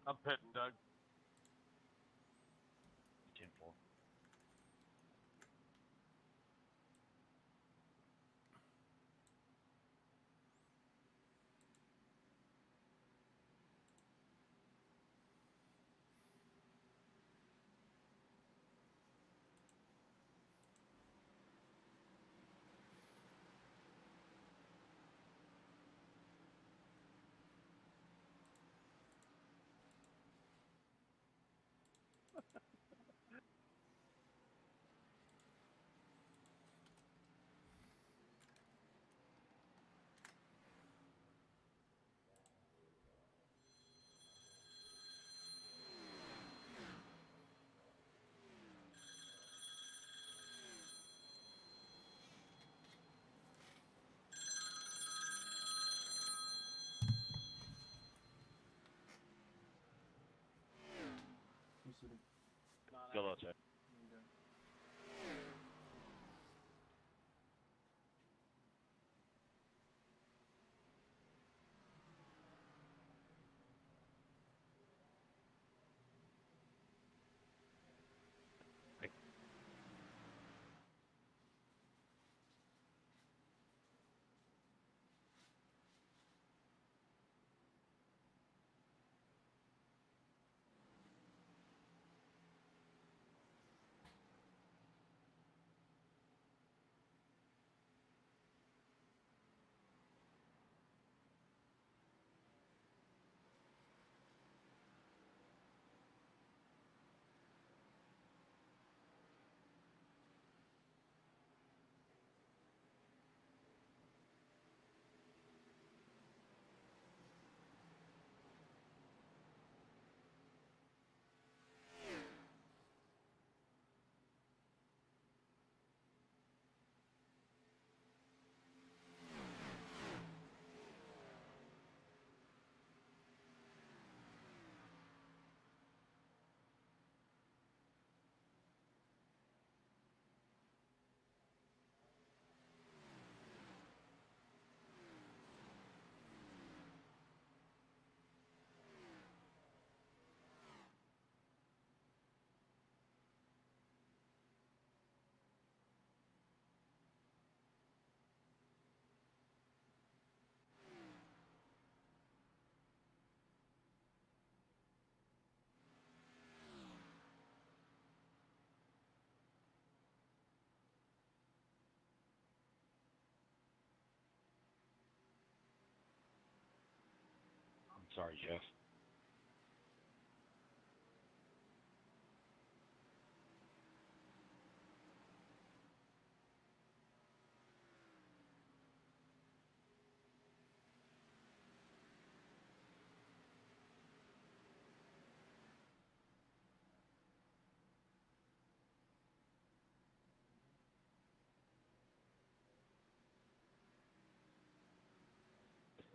I'm pitting, Doug. 10-4. Go low, check. I'm sorry, Jeff.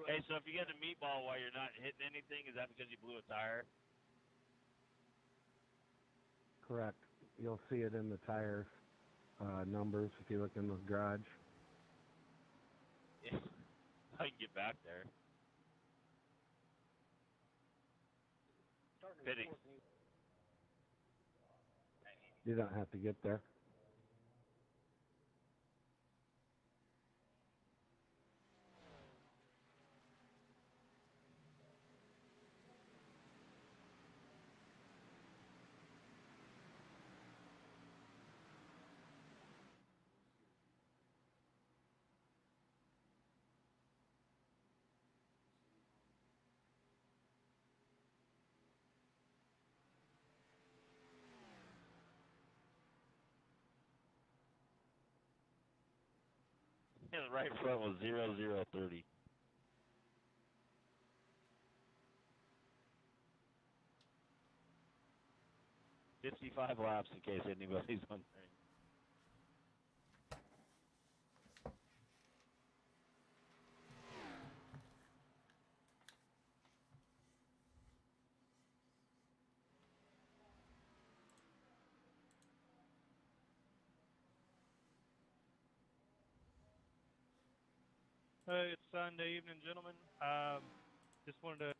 Hey, so if you get a meatball while you're not hitting anything, is that because you blew a tire? Correct. You'll see it in the tire numbers if you look in the garage. Yeah. I can get back there. Pity. You don't have to get there. Yeah, the right front was 0030. $55 laps in case anybody's wondering. Hey, it's Sunday evening, gentlemen. Just wanted to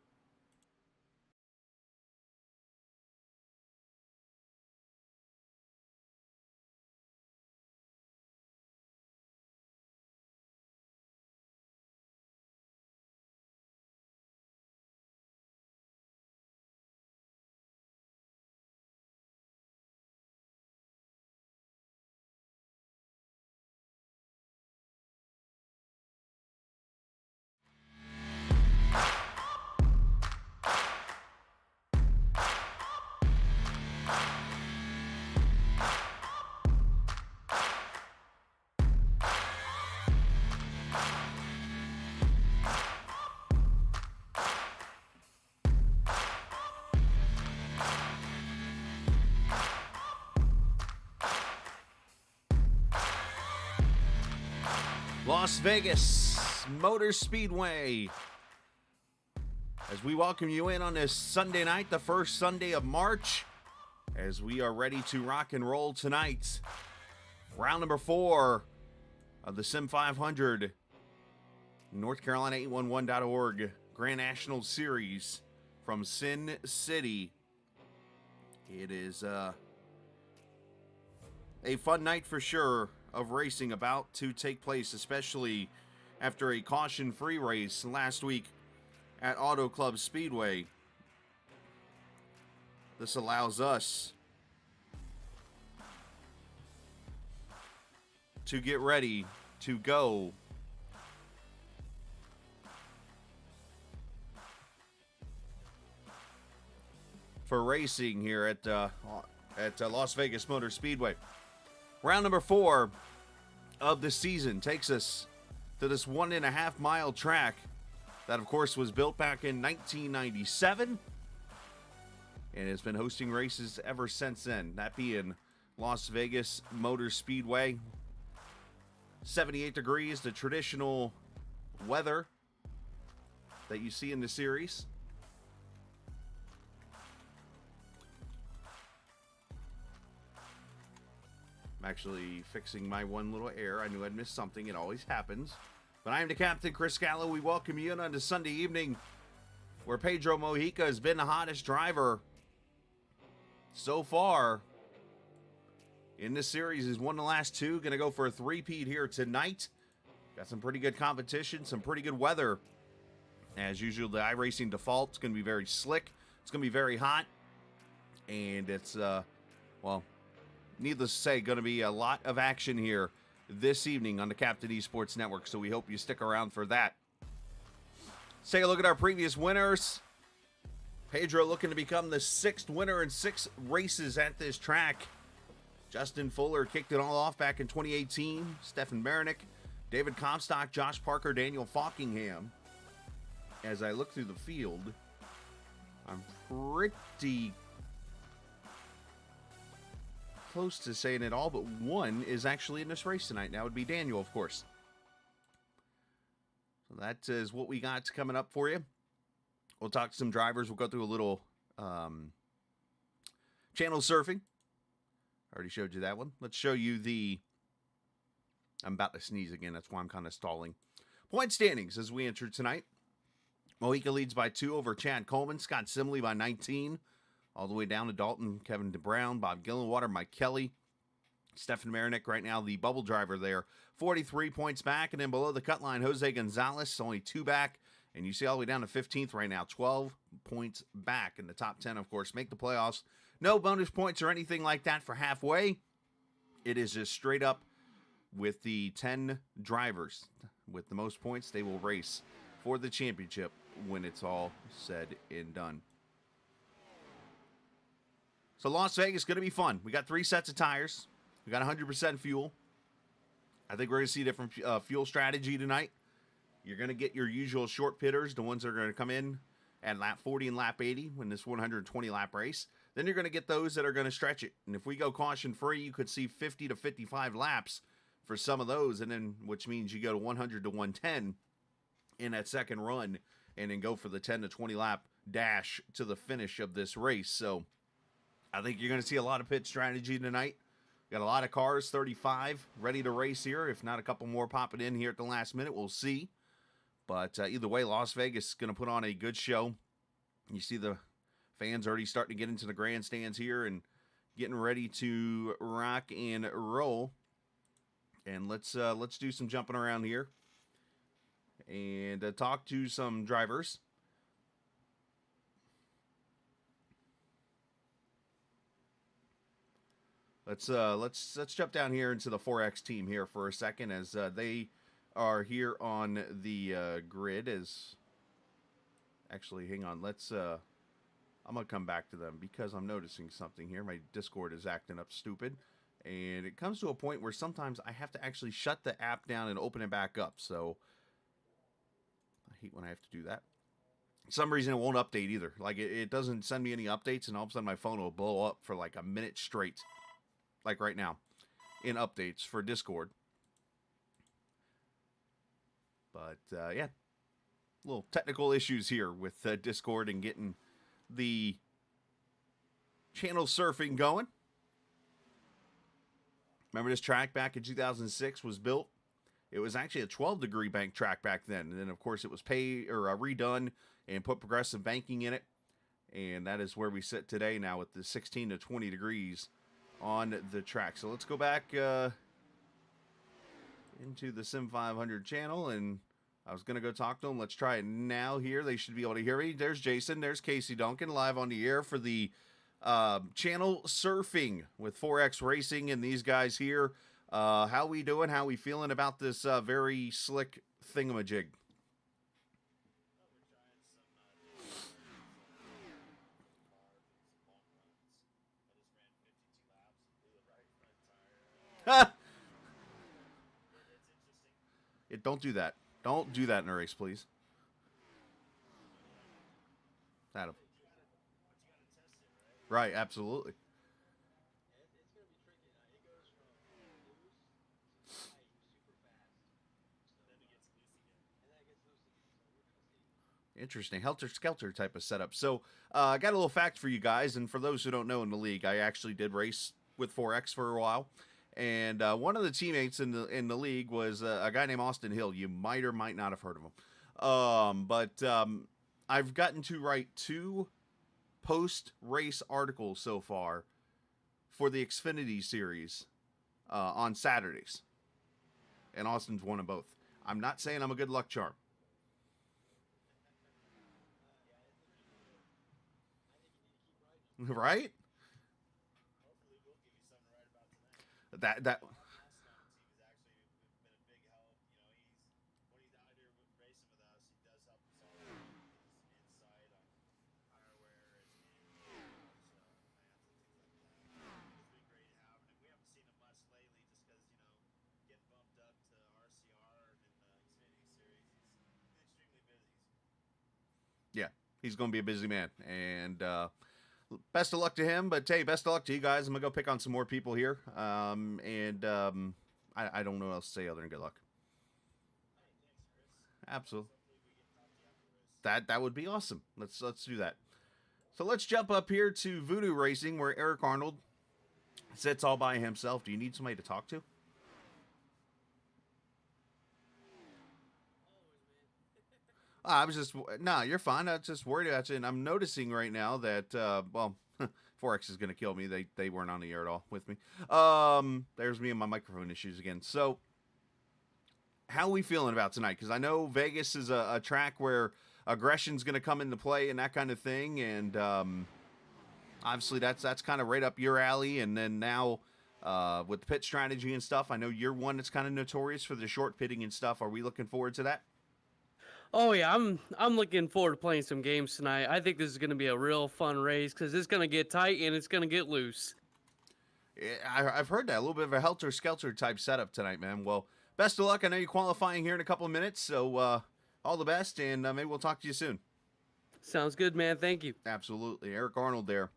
Las Vegas Motor Speedway. As we welcome you in on this Sunday night, the first Sunday of March, as we are ready to rock and roll tonight. Round number 4 of the Sim500 North Carolina 811.org Grand National Series from Sin City. It is a fun night for sure of racing about to take place, especially after a caution-free race last week at Auto Club Speedway. This allows us to get ready to go for racing here at Las Vegas Motor Speedway. Round number 4 of the season takes us to this 1.5 mile track that, of course, was built back in 1997 and has been hosting races ever since then. That being Las Vegas Motor Speedway. 78 degrees, the traditional weather that you see in the series. I'm actually fixing my one little error. I knew I'd missed something. It always happens. But I am the captain, Chris Gallo. We welcome you in on this Sunday evening where Pedro Mojica has been the hottest driver so far in this series. He's won the last 2. Going to go for a 3-peat here tonight. Got some pretty good competition, some pretty good weather. As usual, the iRacing default is going to be very slick. It's going to be very hot. And it's, well, needless to say, going to be a lot of action here this evening on the Captain Esports Network. So we hope you stick around for that. Let's take a look at our previous winners. Pedro looking to become the 6th winner in 6 races at this track. Justin Fuller kicked it all off back in 2018. Stefan Marinick, David Comstock, Josh Parker, Daniel Falkingham. As I look through the field, I'm pretty close to saying it all, but one is actually in this race tonight. That would be Daniel, of course. So that is what we got coming up for you. We'll talk to some drivers. We'll go through a little channel surfing. I already showed you that one. Let's show you the... I'm about to sneeze again. That's why I'm kind of stalling. Point standings as we enter tonight. Mojica leads by 2 over Chad Coleman. Scott Simley by 19. All the way down to Dalton, Kevin DeBrown, Bob Gillenwater, Mike Kelly. Stefan Marinick right now, the bubble driver there. 43 points back. And then below the cut line, Jose Gonzalez, only 2 back. And you see all the way down to 15th right now. 12 points back in the top 10, of course. Make the playoffs. No bonus points or anything like that for halfway. It is just straight up with the 10 drivers. With the most points, they will race for the championship when it's all said and done. So Las Vegas is going to be fun. We got 3 sets of tires. We got 100% fuel. I think we're going to see a different fuel strategy tonight. You're going to get your usual short pitters, the ones that are going to come in at lap 40 and lap 80 when this 120 lap race. Then you're going to get those that are going to stretch it. And if we go caution free, you could see 50 to 55 laps for some of those, and then which means you go to 100 to 110 in that second run and then go for the 10 to 20 lap dash to the finish of this race. So I think you're going to see a lot of pit strategy tonight. Got a lot of cars, 35, ready to race here. If not a couple more popping in here at the last minute, we'll see. But either way, Las Vegas is going to put on a good show. You see the fans already starting to get into the grandstands here and getting ready to rock and roll. And let's do some jumping around here and talk to some drivers. Let's jump down here into the 4X team here for a second as they are here on the grid. As actually, hang on. I'm gonna come back to them because I'm noticing something here. My Discord is acting up stupid, and it comes to a point where sometimes I have to actually shut the app down and open it back up. So I hate when I have to do that. For some reason, it won't update either. Like it doesn't send me any updates, and all of a sudden my phone will blow up for like a minute straight. Like right now, in updates for Discord. But yeah, little technical issues here with Discord and getting the channel surfing going. Remember this track back in 2006 was built? It was actually a 12-degree bank track back then. And then, of course, it was redone and put progressive banking in it. And that is where we sit today now with the 16 to 20 degrees on the track. So let's go back into the Sim500 channel. And I was going to go talk to them. Let's try it now here. They should be able to hear me. There's Jason. There's Casey Duncan live on the air for the channel surfing with 4X Racing and these guys here. How we doing? How we feeling about this very slick thingamajig? Yeah, don't do that. Don't do that in a race, please. Adam. Right, absolutely. Interesting. Helter-skelter type of setup. So, I got a little fact for you guys, and for those who don't know in the league, I actually did race with 4X for a while. And one of the teammates in the league was a guy named Austin Hill. You might or might not have heard of him. But I've gotten to write 2 post-race articles so far for the Xfinity series on Saturdays. And Austin's one of both. I'm not saying I'm a good luck charm. Right? That yeah, he's going to be a busy man. And best of luck to him. But hey, best of luck to you guys. I'm going to go pick on some more people here. I don't know what else to say other than good luck. Absolutely. That would be awesome. Let's do that. So let's jump up here to Voodoo Racing, where Eric Arnold sits all by himself. Do you need somebody to talk to? I was just, you're fine. I was just worried about you. And I'm noticing right now that, 4X is going to kill me. They weren't on the air at all with me. There's me and my microphone issues again. So, how are we feeling about tonight? Because I know Vegas is a track where aggression's going to come into play and that kind of thing. And obviously that's kind of right up your alley. And then now with the pit strategy and stuff, I know you're one that's kind of notorious for the short pitting and stuff. Are we looking forward to that? Oh yeah, I'm looking forward to playing some games tonight. I think this is going to be a real fun race because it's going to get tight and it's going to get loose. Yeah, I've heard that, a little bit of a helter-skelter type setup tonight, man. Well, best of luck. I know you're qualifying here in a couple of minutes, so all the best, and maybe we'll talk to you soon. Sounds good, man. Thank you. Absolutely. Eric Arnold there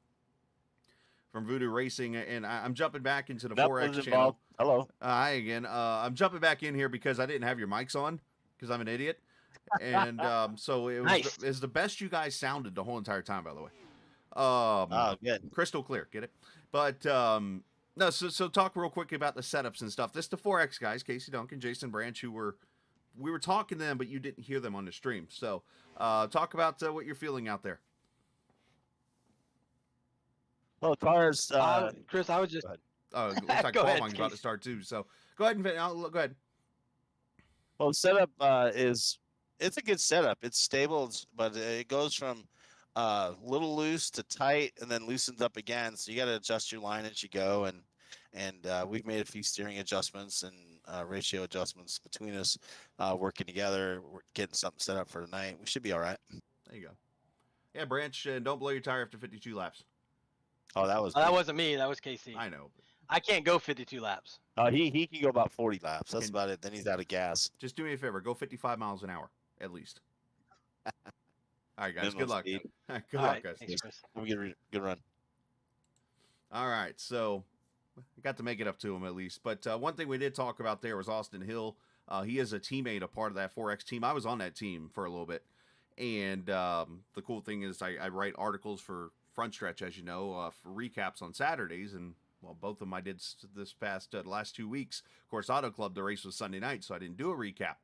from Voodoo Racing, and I'm jumping back into the 4X channel. Hello. Hi again. I'm jumping back in here because I didn't have your mics on because I'm an idiot. And so it was, Nice. it was the best you guys sounded the whole entire time, by the way. Good. Crystal clear, get it? But no, so talk real quick about the setups and stuff. This is the 4X guys, Casey Duncan, Jason Branch, we were talking to them, but you didn't hear them on the stream. So talk about what you're feeling out there. Well, cars. Chris, I was just. Oh, it looks like Go ahead, qualifying's about to start too. So go ahead and go ahead. Well, setup it's a good setup. It's stable, but it goes from little loose to tight, and then loosens up again. So you got to adjust your line as you go, and we've made a few steering adjustments and ratio adjustments between us, working together. We're getting something set up for tonight. We should be all right. There you go. Yeah, Branch, don't blow your tire after 52 laps. Oh, that was. That wasn't me. That was Casey. I know. I can't go 52 laps. He can go about 40 laps. That's about it. Then he's out of gas. Just do me a favor. Go 55 miles an hour, at least. All right, guys. Minimum Good luck. speed. Good All luck, right, guys. thanks, Chris. Have a good run. All right, so I got to make it up to him at least. But one thing we did talk about there was Austin Hill. He is a teammate, a part of that 4X team. I was on that team for a little bit. And the cool thing is I write articles for Front Stretch, as you know, for recaps on Saturdays. And, well, both of them I did this past last 2 weeks. Of course, Auto Club, the race was Sunday night, so I didn't do a recap.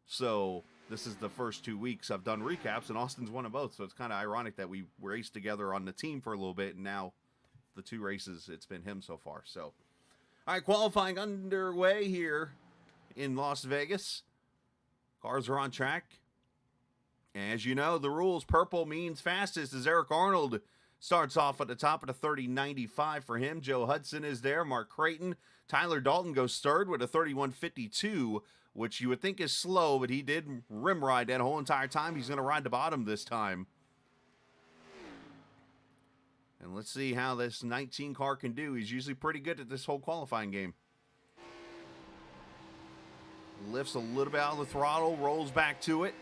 So this is the first 2 weeks I've done recaps, and Austin's won them both. So it's kind of ironic that we raced together on the team for a little bit, and now the 2 races, it's been him so far. So, all right, qualifying underway here in Las Vegas. Cars are on track. As you know, the rules, purple means fastest, as Eric Arnold starts off at the top of the 30.95 for him. Joe Hudson is there. Mark Creighton. Tyler Dalton goes third with a 31.52, which you would think is slow, but he did rim ride that whole entire time. He's going to ride the bottom this time. And let's see how this 19 car can do. He's usually pretty good at this whole qualifying game. Lifts a little bit out of the throttle, rolls back to it.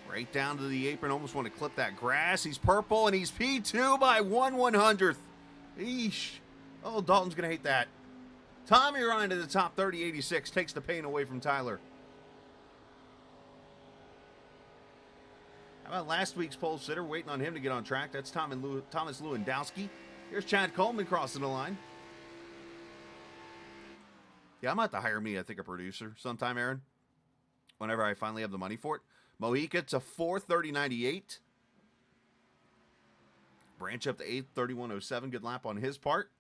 Right down to the apron, almost want to clip that grass. He's purple, and he's P2 by 1/100th. Eesh. Oh, Dalton's going to hate that. Tommy Ryan to the top, 30.86, takes the pain away from Tyler. How about last week's pole sitter, waiting on him to get on track? That's Thomas Lewandowski. Here's Chad Coleman crossing the line. Yeah, I'm going to have to hire me, I think, a producer sometime, Aaron, whenever I finally have the money for it. Mojica to 4th, 30.98. Branch up to 8th, 31.07. Good lap on his part.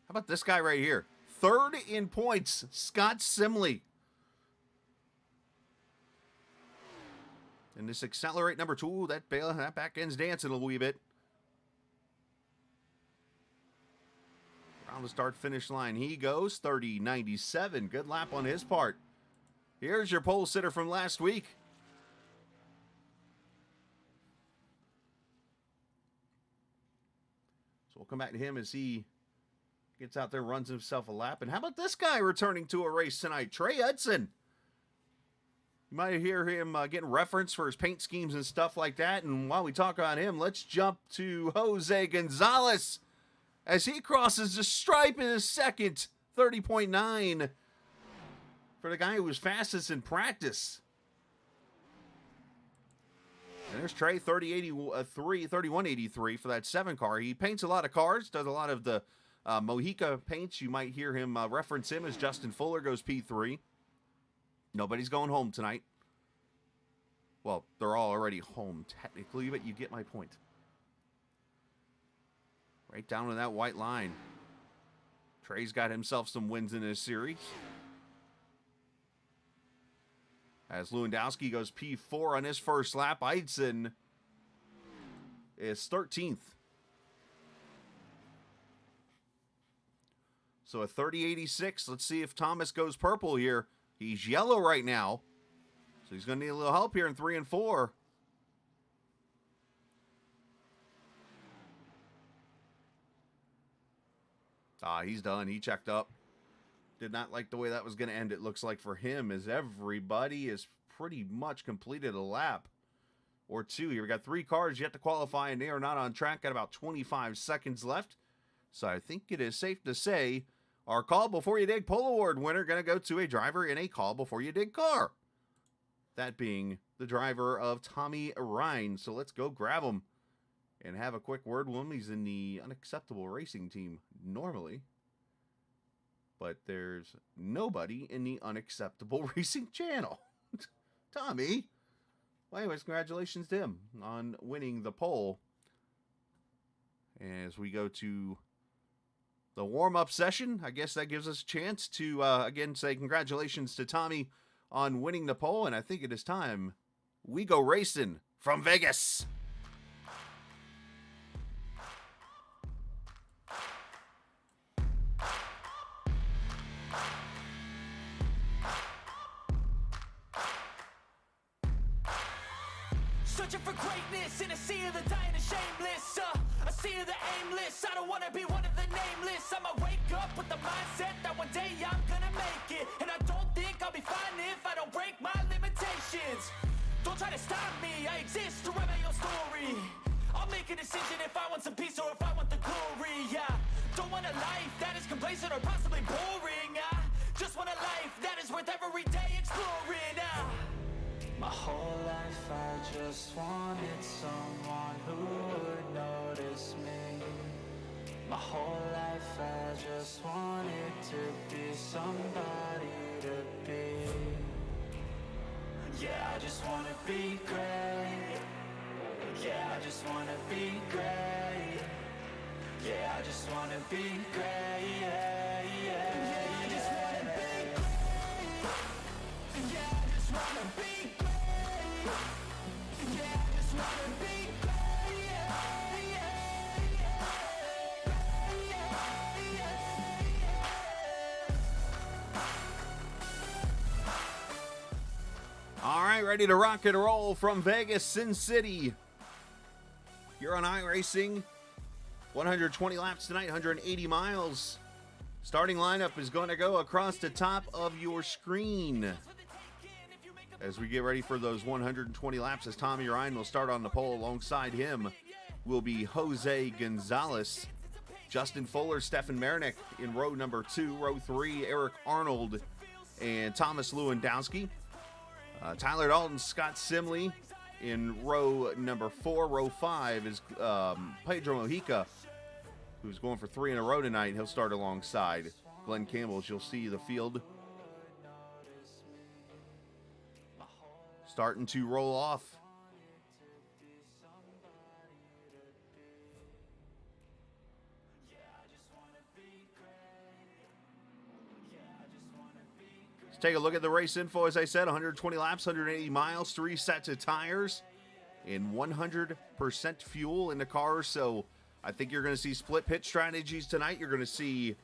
How about this guy right here? 3rd in points, Scott Simley. And this accelerate number 2, that back end's dancing a wee bit. Around the start-finish line he goes, 30.97. Good lap on his part. Here's your pole sitter from last week. So we'll come back to him as he gets out there, runs himself a lap. And how about this guy returning to a race tonight? Trey Hudson. You might hear him getting reference for his paint schemes and stuff like that. And while we talk about him, let's jump to Jose Gonzalez as he crosses the stripe in his second, 30.9. For the guy who was fastest in practice. And there's Trey, 31.83 for that 7 car. He paints a lot of cars, does a lot of the Mojica paints. You might hear him reference him as Justin Fuller goes P3. Nobody's going home tonight. Well, they're all already home technically, but you get my point. Right down to that white line. Trey's got himself some wins in this series. As Lewandowski goes P4 on his first lap, Eidson is 13th. So a 30.86. Let's see if Thomas goes purple here. He's yellow right now. So he's going to need a little help here in 3 and 4. He's done. He checked up. Did not like the way that was going to end, it looks like, for him, as everybody has pretty much completed a lap or 2 here. We got 3 cars yet to qualify, and they are not on track. Got about 25 seconds left. So I think it is safe to say our Call Before You Dig Pole Award winner going to go to a driver in a Call Before You Dig car. That being the driver of Tommy Ryan. So let's go grab him and have a quick word with him. He's in the Unacceptable Racing team normally. But there's nobody in the Unacceptable Racing channel. Tommy. Well, anyways, congratulations to him on winning the pole. As we go to the warm-up session, I guess that gives us a chance to, again, say congratulations to Tommy on winning the pole. And I think it is time we go racing from Vegas. Searching for greatness in a sea of the dying and shameless. A sea of the aimless. I don't wanna be one of the nameless. I'ma wake up with the mindset that one day I'm gonna make it. And I don't think I'll be fine if I don't break my limitations. Don't try to stop me, I exist to write my own story. I'll make a decision if I want some peace or if I want the glory, yeah. Don't want a life that is complacent or possibly boring, just want a life that is worth every day exploring, My whole life I just wanted someone who would notice me. My whole life I just wanted to be somebody to be. Yeah, I just wanna be great. Yeah, I just wanna be great. Yeah, I just wanna be great. Yeah, yeah, I just wanna be great. Yeah, I just wanna be great. Yeah, I just wanna be great. Yeah, All right, ready to rock and roll from Vegas, Sin City. You're on iRacing. 120 laps tonight, 180 miles. Starting lineup is going to go across the top of your screen. As we get ready for those 120 laps, as Tommy Ryan will start on the pole, alongside him will be Jose Gonzalez, Justin Fuller, Stefan Marinick in row number 2. Row 3, Eric Arnold and Thomas Lewandowski. Tyler Dalton, Scott Simley in row number 4. Row 5 is Pedro Mojica, who's going for 3 in a row tonight. He'll start alongside Glenn Campbell, as you'll see the field starting to roll off. Let's take a look at the race info. As I said, 120 laps, 180 miles, 3 sets of tires, and 100% fuel in the car. So I think you're going to see split pit strategies tonight. You're going to see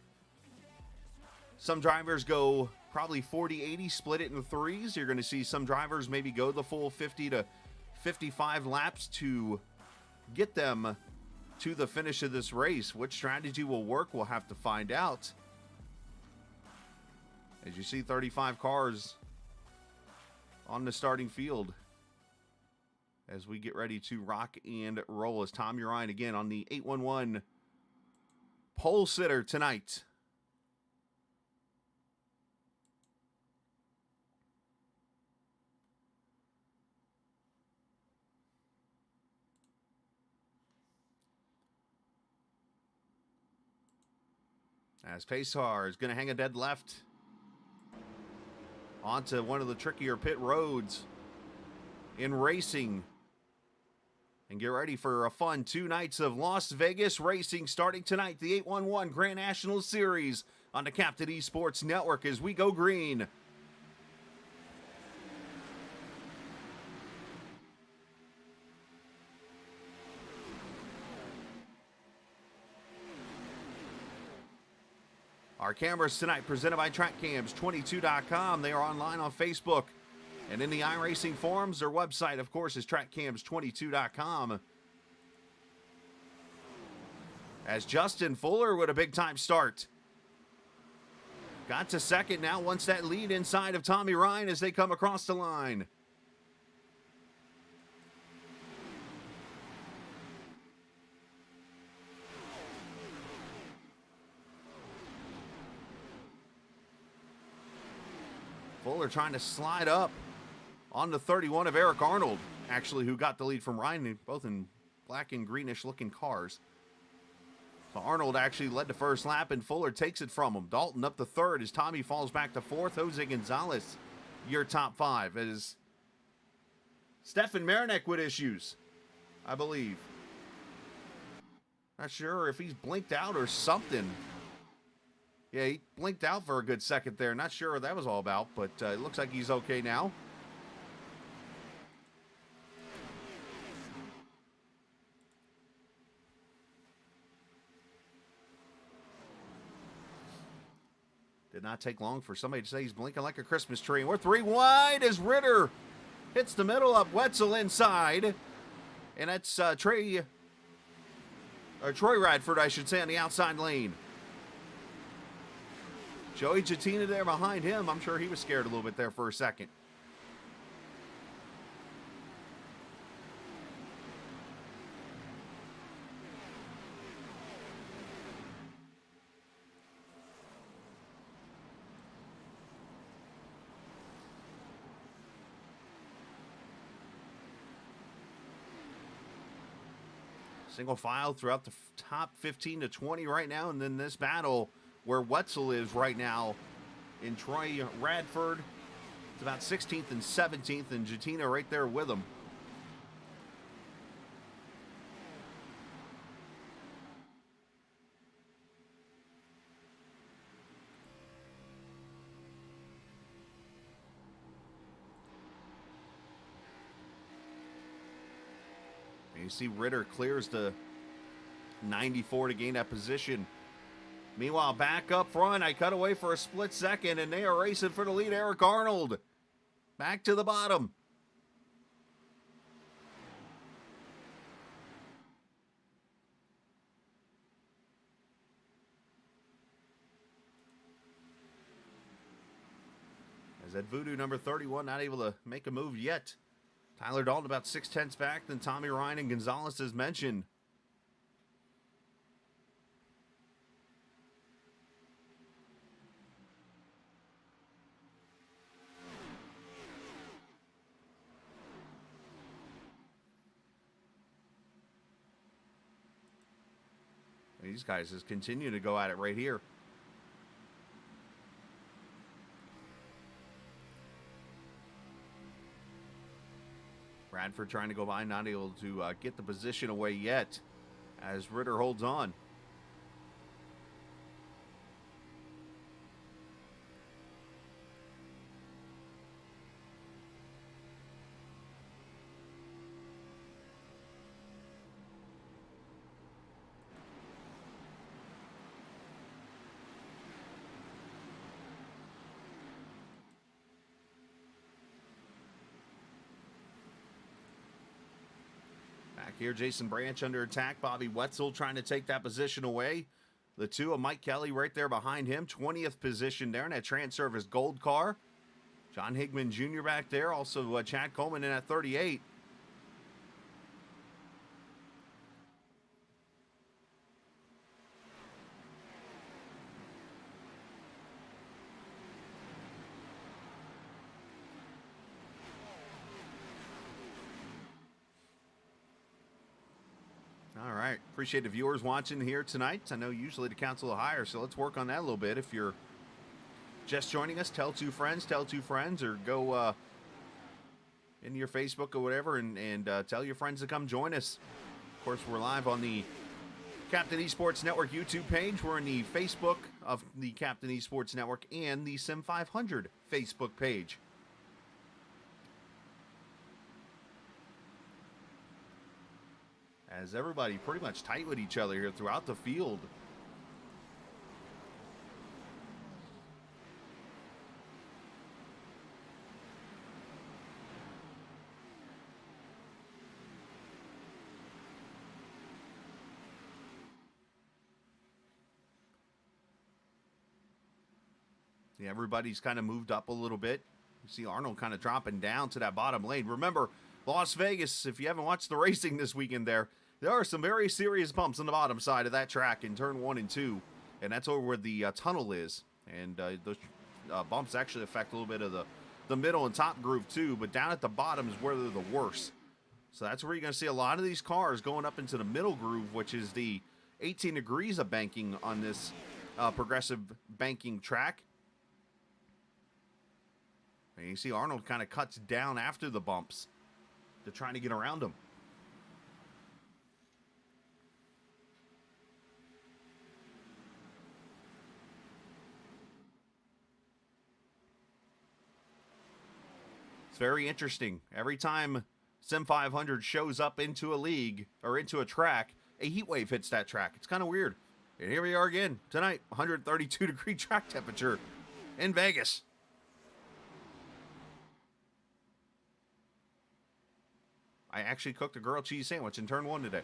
some drivers go probably 40-80, split it in threes. You're going to see some drivers maybe go the full 50 to 55 laps to get them to the finish of this race. Which strategy will work, we'll have to find out. As you see, 35 cars on the starting field as we get ready to rock and roll. As Tom Ryan again on the 811 pole sitter tonight. As Paysar is going to hang a dead left onto one of the trickier pit roads in racing. And get ready for a fun 2 nights of Las Vegas racing starting tonight. The 811 Grand National Series on the Captain Esports Network as we go green. Our cameras tonight presented by TrackCams22.com. They are online on Facebook and in the iRacing forums. Their website, of course, is TrackCams22.com. As Justin Fuller with a big-time start. Got to second now, wants that lead inside of Tommy Ryan as they come across the line. Fuller trying to slide up on the 31 of Eric Arnold, actually, who got the lead from Ryan, both in black and greenish looking cars. So Arnold actually led the first lap, and Fuller takes it from him. Dalton up to third as Tommy falls back to fourth. Jose Gonzalez, your top 5, as Stefan Marinick with issues, I believe. Not sure if he's blinked out or something. Yeah, he blinked out for a good second there. Not sure what that was all about, but it looks like he's okay now. Did not take long for somebody to say he's blinking like a Christmas tree. And we're 3 wide as Ritter hits the middle up. Wetzel inside. And that's Troy Radford, I should say, on the outside lane. Joey Jatina there behind him. I'm sure he was scared a little bit there for a second. Single file throughout the top 15 to 20 right now. And then this battle where Wetzel is right now in Troy Radford. It's about 16th and 17th, and Jatina right there with him. You see Ritter clears the 94 to gain that position. Meanwhile, back up front, I cut away for a split second, and they are racing for the lead. Eric Arnold back to the bottom. As that Voodoo number 31 not able to make a move yet. Tyler Dalton about 6/10 back than Tommy Ryan and Gonzalez as mentioned. These guys just continue to go at it right here. Bradford trying to go by, not able to get the position away yet as Ritter holds on. Back here, Jason Branch under attack. Bobby Wetzel trying to take that position away. The two of Mike Kelly right there behind him. 20th position there in that Trans-Service Gold car. John Higman Jr. back there. Also Chad Coleman in at 38. All right. Appreciate the viewers watching here tonight. I know usually the count's a little higher, so let's work on that a little bit. If you're just joining us, tell two friends, or go into your Facebook or whatever and tell your friends to come join us. Of course, we're live on the Captain Esports Network YouTube page. We're in the Facebook of the Captain Esports Network and the Sim500 Facebook page. As everybody pretty much tight with each other here throughout the field. Yeah, everybody's kind of moved up a little bit. You see Arnold kind of dropping down to that bottom lane. Remember, Las Vegas, if you haven't watched the racing this weekend there are some very serious bumps on the bottom side of that track in turn 1 and 2. And that's over where the tunnel is. And those bumps actually affect a little bit of the middle and top groove too. But down at the bottom is where they're the worst. So that's where you're going to see a lot of these cars going up into the middle groove, which is the 18 degrees of banking on this progressive banking track. And you see Arnold kind of cuts down after the bumps to trying to get around them. It's very interesting. Every time Sim500 shows up into a league or into a track, a heat wave hits that track. It's kind of weird. And here we are again tonight, 132 degree track temperature in Vegas. I actually cooked a grilled cheese sandwich in turn 1 today.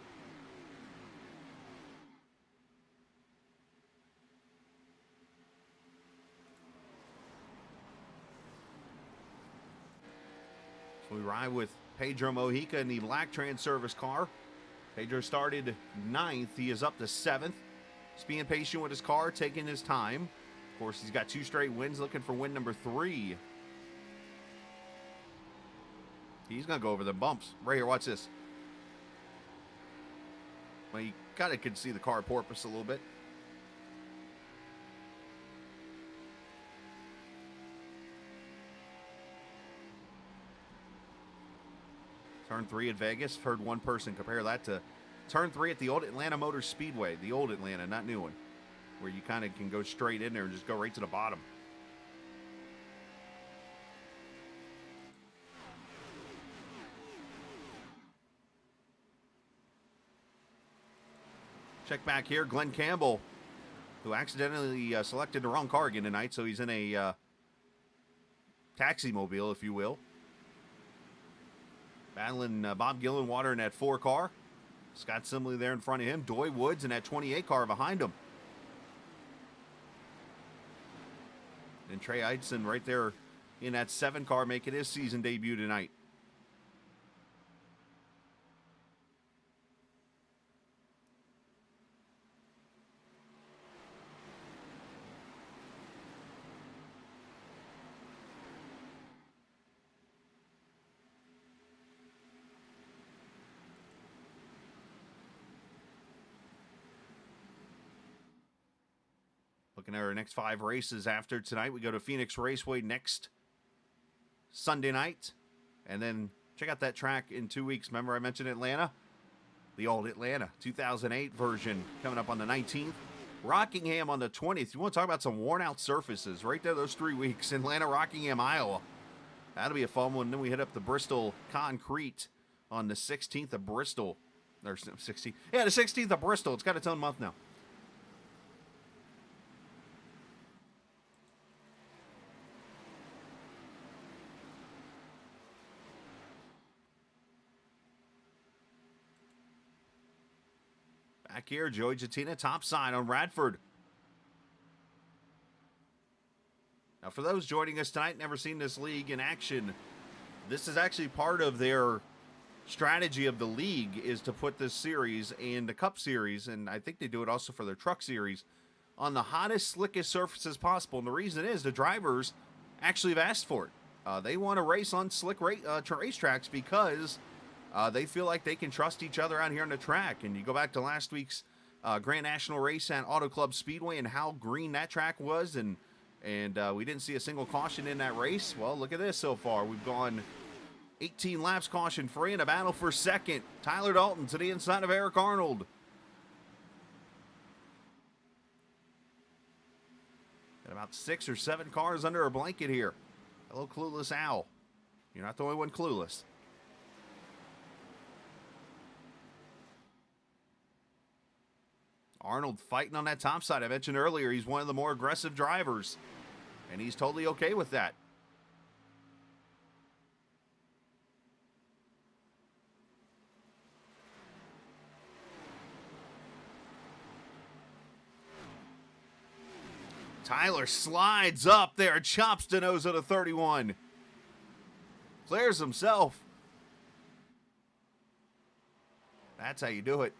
So we ride with Pedro Mojica in the black Trans-Service car. Pedro started 9th. He is up to 7th. Just being patient with his car, taking his time. Of course, he's got 2 straight wins, looking for win number 3. He's going to go over the bumps. Right here, watch this. Well, you kind of could see the car porpoise a little bit. Turn 3 at Vegas. Heard one person compare that to turn 3 at the old Atlanta Motor Speedway. The old Atlanta, not new one. Where you kind of can go straight in there and just go right to the bottom. Check back here. Glenn Campbell, who accidentally selected the wrong car again tonight, so he's in a taxi-mobile, if you will. Battling Bob Gillenwater in that 4 car. Scott Simley there in front of him. Doy Woods in that 28 car behind him. And Trey Eidson right there in that 7 car making his season debut tonight. Looking at our next 5 races after tonight. We go to Phoenix Raceway next Sunday night. And then check out that track in 2 weeks. Remember I mentioned Atlanta? The old Atlanta 2008 version coming up on the 19th. Rockingham on the 20th. You want to talk about some worn out surfaces right there those 3 weeks. Atlanta, Rockingham, Iowa. That'll be a fun one. Then we hit up the Bristol Concrete on the 16th of Bristol. Or 16th. Yeah, the 16th of Bristol. It's got its own month now. Back here, Joey Jatina, top side on Radford. Now, for those joining us tonight, never seen this league in action, this is actually part of their strategy of the league is to put this series and the Cup Series, and I think they do it also for their Truck Series, on the hottest, slickest surfaces possible. And the reason is the drivers actually have asked for it. They want to race on slick racetracks because they feel like they can trust each other out here on the track. And you go back to last week's Grand National race at Auto Club Speedway and how green that track was, and we didn't see a single caution in that race. Well, look at this so far. We've gone 18 laps caution free in a battle for second. Tyler Dalton to the inside of Eric Arnold. Got about 6 or 7 cars under a blanket here. Hello, Clueless Al. You're not the only one clueless. Arnold fighting on that top side. I mentioned earlier he's one of the more aggressive drivers, and he's totally okay with that. Tyler slides up there, chops to nose at a 31. Clears himself. That's how you do it.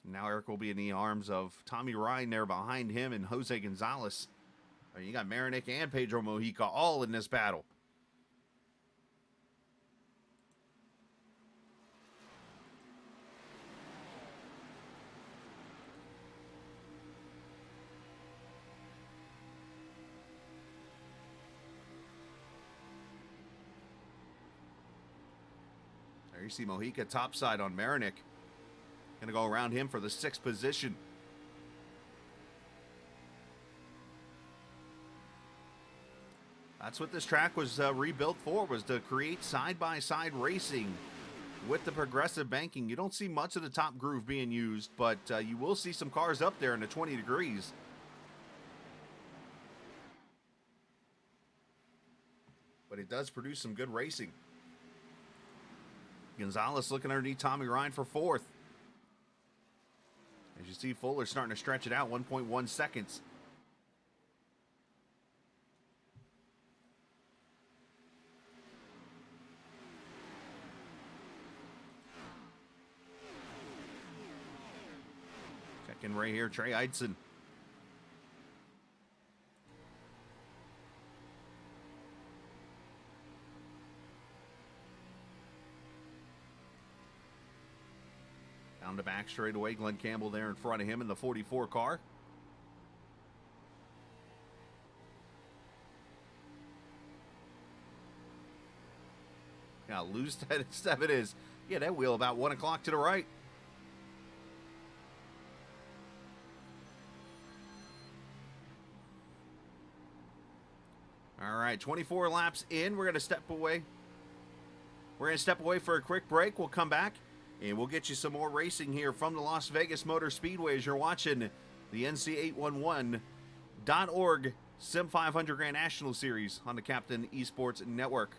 Now Eric will be in the arms of Tommy Ryan there behind him and Jose Gonzalez. You got Marinick and Pedro Mojica all in this battle. There you see Mojica topside on Marinick. Going to go around him for the 6th position. That's what this track was rebuilt for, was to create side-by-side racing with the progressive banking. You don't see much of the top groove being used, but you will see some cars up there in the 20 degrees. But it does produce some good racing. Gonzalez looking underneath Tommy Ryan for 4th. As you see, Fuller starting to stretch it out, 1.1 seconds. Checking right here, Trey Eidson. Down the back straightaway, Glenn Campbell there in front of him in the 44 car. Now, loose that stuff it is. Yeah, that wheel about 1 o'clock to the right. All right, 24 laps in. We're going to step away. We're going to step away for a quick break. We'll come back, and we'll get you some more racing here from the Las Vegas Motor Speedway as you're watching the NC811.org Sim500 Grand National Series on the Captain Esports Network.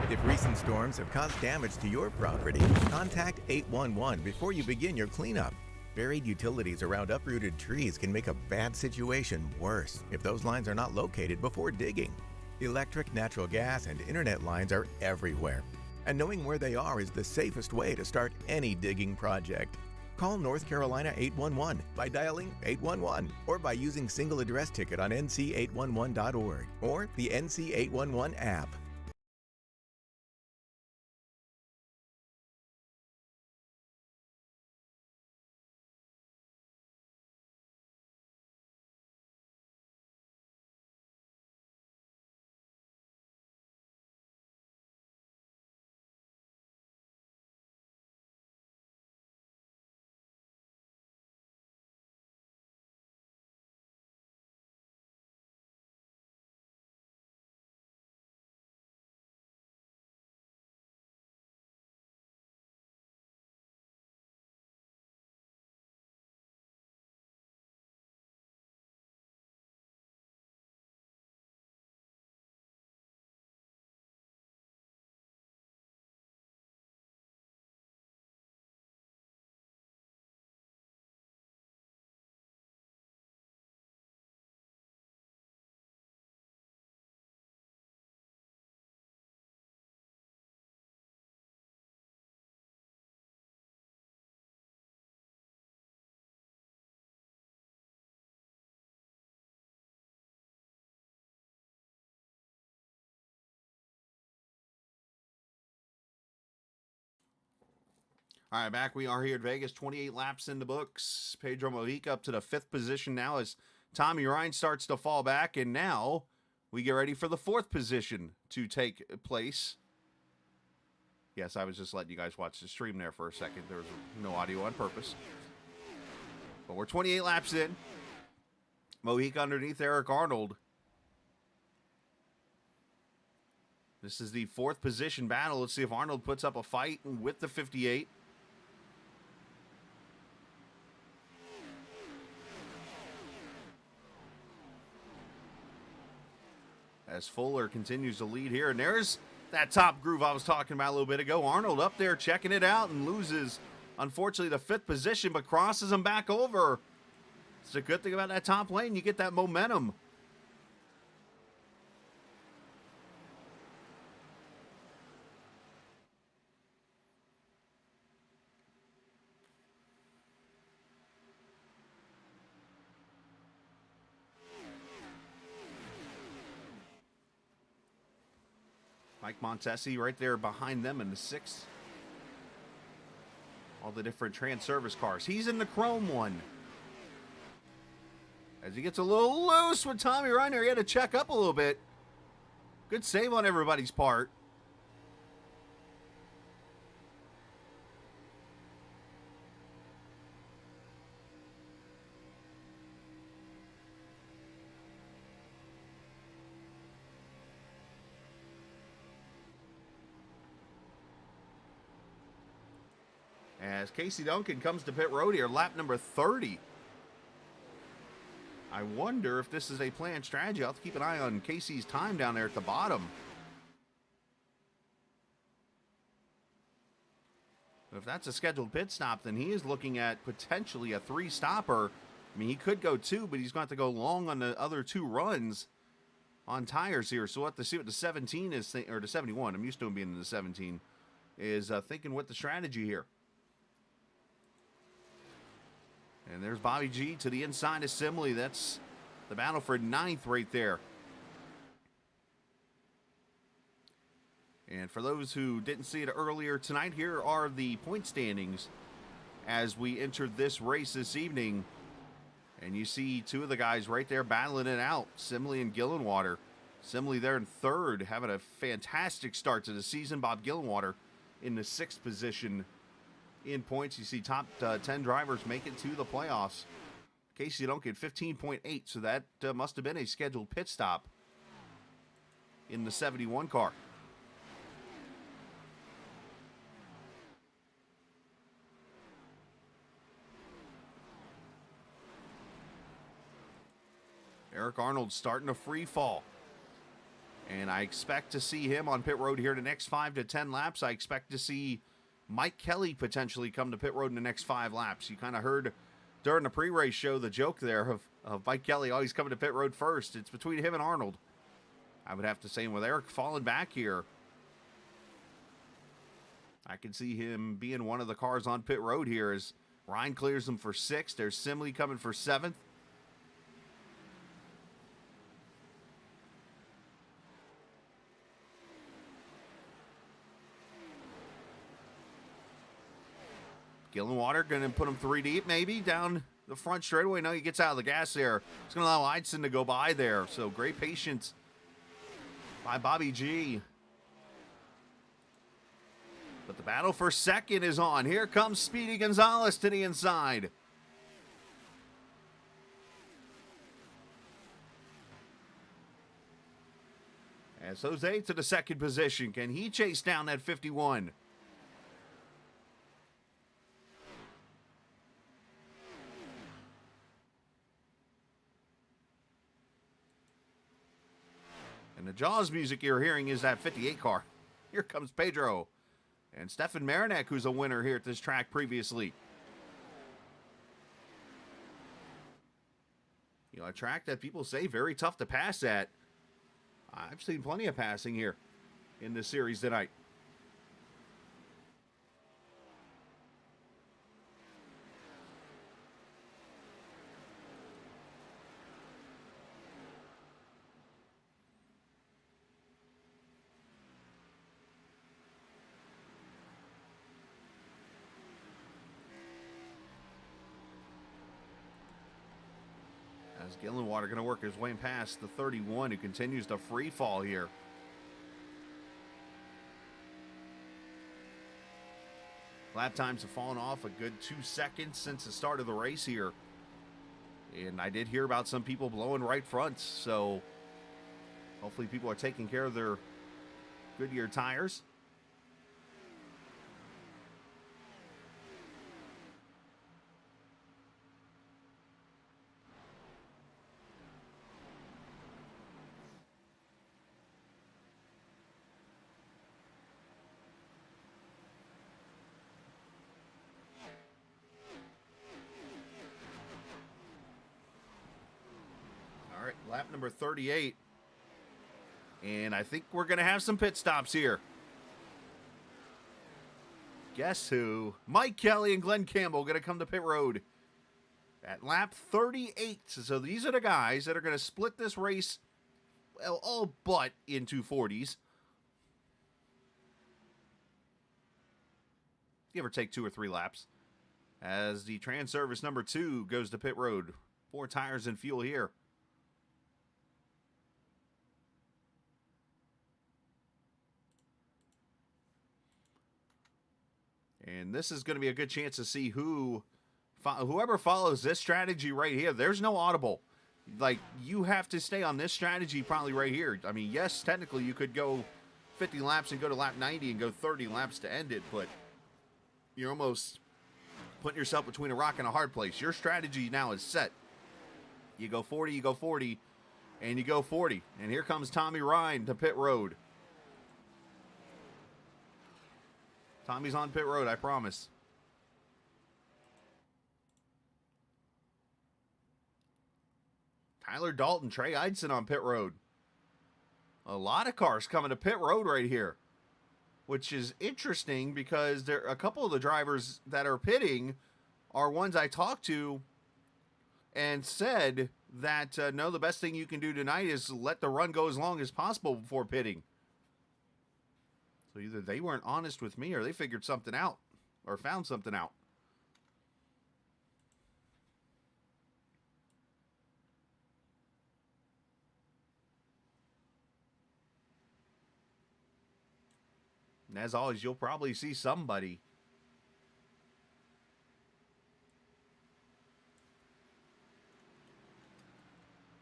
If recent storms have caused damage to your property, contact 811 before you begin your cleanup. Buried utilities around uprooted trees can make a bad situation worse if those lines are not located before digging. Electric, natural gas, and internet lines are everywhere, and knowing where they are is the safest way to start any digging project. Call North Carolina 811 by dialing 811 or by using single address ticket on nc811.org or the NC811 app. All right, back we are here at Vegas. 28 laps in the books. Pedro Mojica up to the 5th position now as Tommy Ryan starts to fall back. And now we get ready for the 4th position to take place. Yes, I was just letting you guys watch the stream there for a second. There was no audio on purpose. But we're 28 laps in. Mojica underneath Eric Arnold. This is the 4th position battle. Let's see if Arnold puts up a fight with the 58. As Fuller continues to lead here. And there's that top groove I was talking about a little bit ago. Arnold up there checking it out and loses, unfortunately, the 5th position, but crosses him back over. It's a good thing about that top lane. You get that momentum. Mike Montesi right there behind them in the 6th. All the different trans-service cars. He's in the chrome one. As he gets a little loose with Tommy Reiner, he had to check up a little bit. Good save on everybody's part. As Casey Duncan comes to pit road here, lap number 30. I wonder if this is a planned strategy. I'll have to keep an eye on Casey's time down there at the bottom. If that's a scheduled pit stop, then he is looking at potentially a 3-stopper. I mean, he could go 2, but he's going to have to go long on the other 2 runs on tires here. So we'll have to see what the 17 is, or the 71. I'm used to him being in the 17. Is thinking what the strategy here. And there's Bobby G to the inside of Simley. That's the battle for 9th right there. And for those who didn't see it earlier tonight, here are the point standings as we enter this race this evening. And you see two of the guys right there battling it out, Simley and Gillenwater. Simley there in third, having a fantastic start to the season. Bob Gillenwater in the 6th position in points. You see top 10 drivers make it to the playoffs. Casey Duncan 15.8, so that must have been a scheduled pit stop in the 71 car. Eric Arnold starting a free fall. And I expect to see him on pit road here in the next 5 to 10 laps. I expect to see Mike Kelly potentially come to pit road in the next 5 laps. You kind of heard during the pre-race show the joke there of Mike Kelly always coming to pit road first. It's between him and Arnold. I would have to say, with Eric falling back here, I can see him being one of the cars on pit road here as Ryan clears him for 6th. There's Simley coming for 7th. Gillenwater going to put him 3 deep, maybe, down the front straightaway. No, he gets out of the gas there. It's going to allow Eidson to go by there. So great patience by Bobby G. But the battle for 2nd is on. Here comes Speedy Gonzalez to the inside. As Jose to the 2nd position. Can he chase down that 51? And the Jaws music you're hearing is that 58 car. Here comes Pedro. And Stefan Marinak, who's a winner here at this track previously. You know, a track that people say very tough to pass at. I've seen plenty of passing here in this series tonight. As Gillenwater going to work his way past the 31, who continues to free fall here. Lap times have fallen off a good 2 seconds since the start of the race here. And I did hear about some people blowing right fronts, so hopefully people are taking care of their Goodyear tires. Lap number 38. And I think we're going to have some pit stops here. Guess who? Mike Kelly and Glenn Campbell going to come to pit road at lap 38. So these are the guys that are going to split this race, well, all but into 40s. Give or take 2 or 3 laps. As the Trans Service number 2 goes to pit road. 4 tires and fuel here. And this is going to be a good chance to see whoever follows this strategy right here. There's no audible. Like, you have to stay on this strategy probably right here. I mean, yes, technically you could go 50 laps and go to lap 90 and go 30 laps to end it, but you're almost putting yourself between a rock and a hard place. Your strategy now is set. You go 40, you go 40, and you go 40. And here comes Tommy Ryan to pit road. Tommy's on pit road, I promise. Tyler Dalton, Trey Eidson on pit road. A lot of cars coming to pit road right here, which is interesting because a couple of the drivers that are pitting are ones I talked to and said that, no, the best thing you can do tonight is let the run go as long as possible before pitting. So either they weren't honest with me or they figured something out or found something out. And as always, you'll probably see somebody.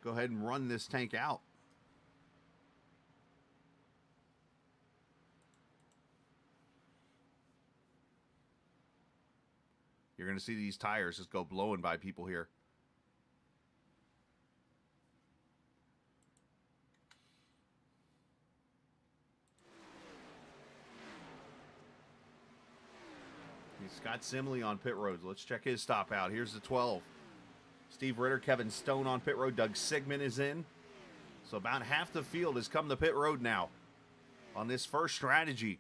Go ahead and run this tank out. You're going to see these tires just go blowing by people here. Scott Simley on pit road. Let's check his stop out. Here's the 12. Steve Ritter, Kevin Stone on pit road. Doug Sigmund is in. So about half the field has come to pit road now on this first strategy.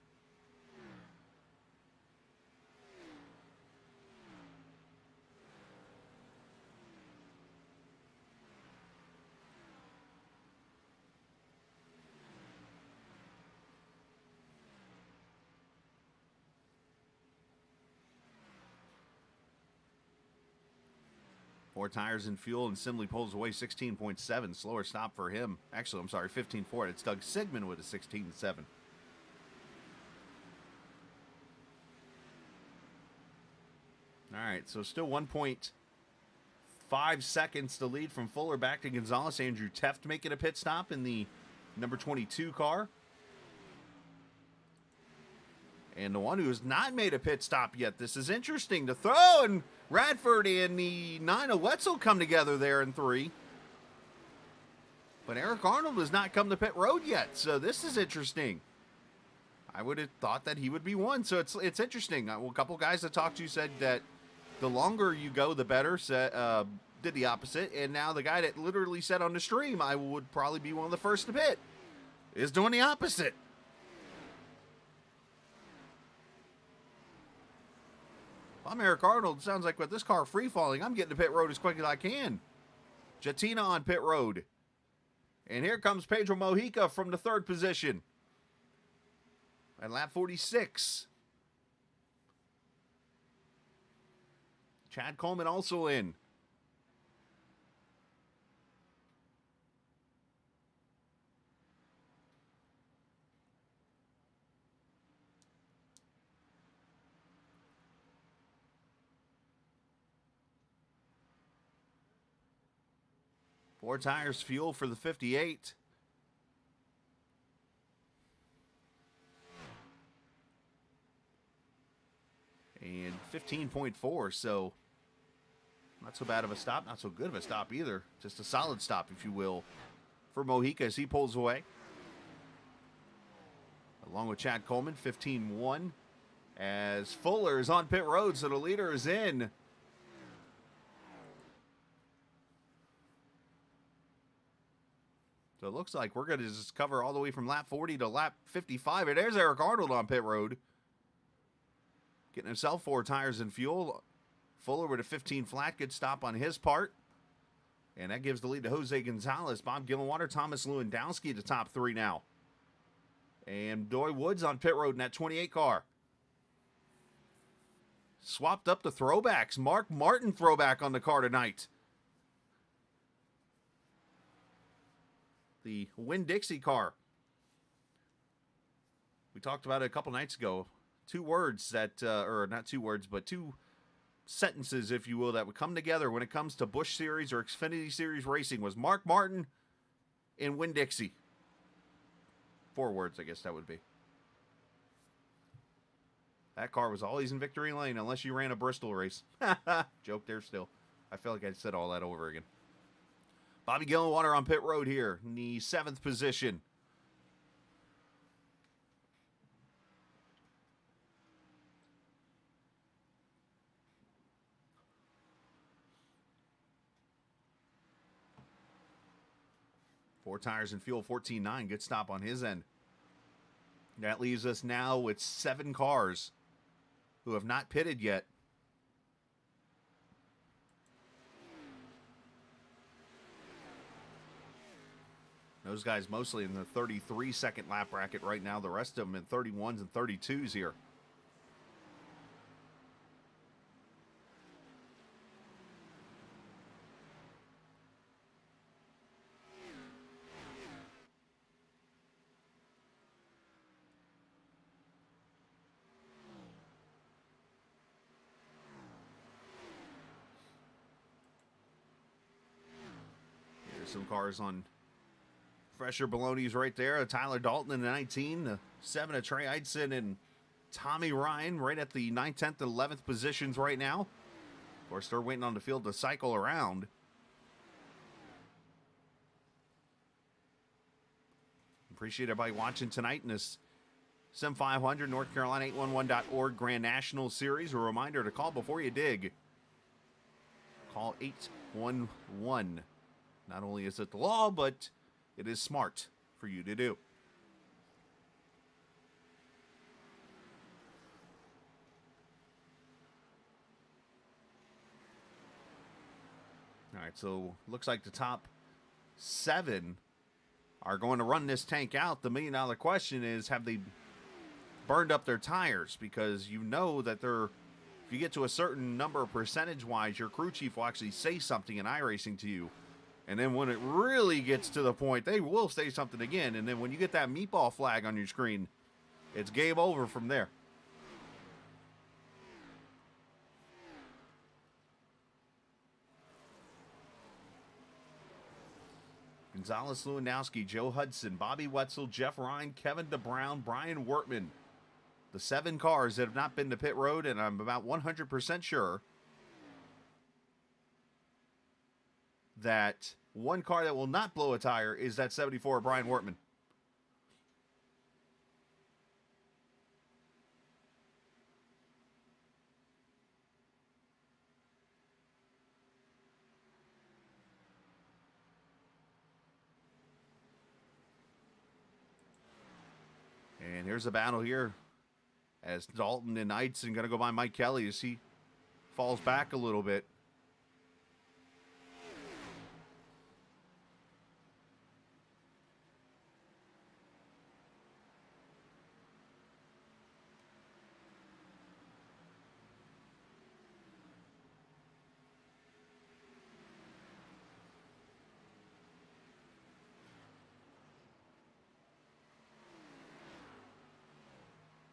Four tires and fuel, and Simley pulls away 16.7. Slower stop for him. Actually, I'm sorry, 15.4. It's Doug Sigmund with a 16.7. All right, so still 1.5 seconds to lead from Fuller back to Gonzalez. Andrew Teft making a pit stop in the number 22 car. And the one who has not made a pit stop yet. This is interesting. The throw and Radford and the 9 of Wetzel come together there in 3. But Eric Arnold has not come to pit road yet. So this is interesting. I would have thought that he would be 1. So it's interesting. A couple guys I talked to said that the longer you go, the better. Did the opposite. And now the guy that literally said on the stream, I would probably be one of the first to pit, is doing the opposite. I'm Eric Arnold. Sounds like with this car free falling, I'm getting to pit road as quick as I can. Jatina on pit road. And here comes Pedro Mojica from the 3rd position at lap 46. Chad Coleman also in. Four tires, fuel for the 58. And 15.4, so not so bad of a stop, not so good of a stop either. Just a solid stop, if you will, for Mojica as he pulls away. Along with Chad Coleman, 15.1. As Fuller is on pit road, so the leader is in. So it looks like we're going to just cover all the way from lap 40 to lap 55. And there's Eric Arnold on pit road. Getting himself 4 tires and fuel. Fuller with a 15 flat. Good stop on his part. And that gives the lead to Jose Gonzalez. Bob Gillenwater, Thomas Lewandowski at the top 3 now. And Doy Woods on pit road in that 28 car. Swapped up the throwbacks. Mark Martin throwback on the car tonight. The Winn-Dixie car. We talked about it a couple nights ago. 2 words that, or not 2 words, but 2 sentences, if you will, that would come together when it comes to Busch Series or Xfinity Series racing was Mark Martin and Winn-Dixie. 4 words, I guess that would be. That car was always in victory lane unless you ran a Bristol race. Joke there still. I feel like I said all that over again. Bobby Gillenwater on pit road here in the 7th position. Four tires and fuel, 14.9. Good stop on his end. That leaves us now with 7 cars who have not pitted yet. Those guys mostly in the 33-second lap bracket right now. The rest of them in 31s and 32s here. There's some cars on fresher balonies right there. Tyler Dalton in the 19, the 7 of Trey Eidson and Tommy Ryan right at the 9th, 10th, and 11th positions right now. Of course, they're waiting on the field to cycle around. Appreciate everybody watching tonight in this Sim500 North Carolina 811.org Grand National Series. A reminder to call before you dig. Call 811. Not only is it the law, but it is smart for you to do. All right, so looks like the top 7 are going to run this tank out. The $1 million question is, have they burned up their tires? Because you know that if you get to a certain number percentage-wise, your crew chief will actually say something in iRacing to you. And then when it really gets to the point, they will say something again. And then when you get that meatball flag on your screen, it's game over from there. Gonzalez, Lewandowski, Joe Hudson, Bobby Wetzel, Jeff Ryan, Kevin DeBrown, Brian Wortman. The 7 cars that have not been to pit road, and I'm about 100% sure that one car that will not blow a tire is that 74 Brian Wortman. And here's a battle here as Dalton and Eidson going to go by Mike Kelly as he falls back a little bit.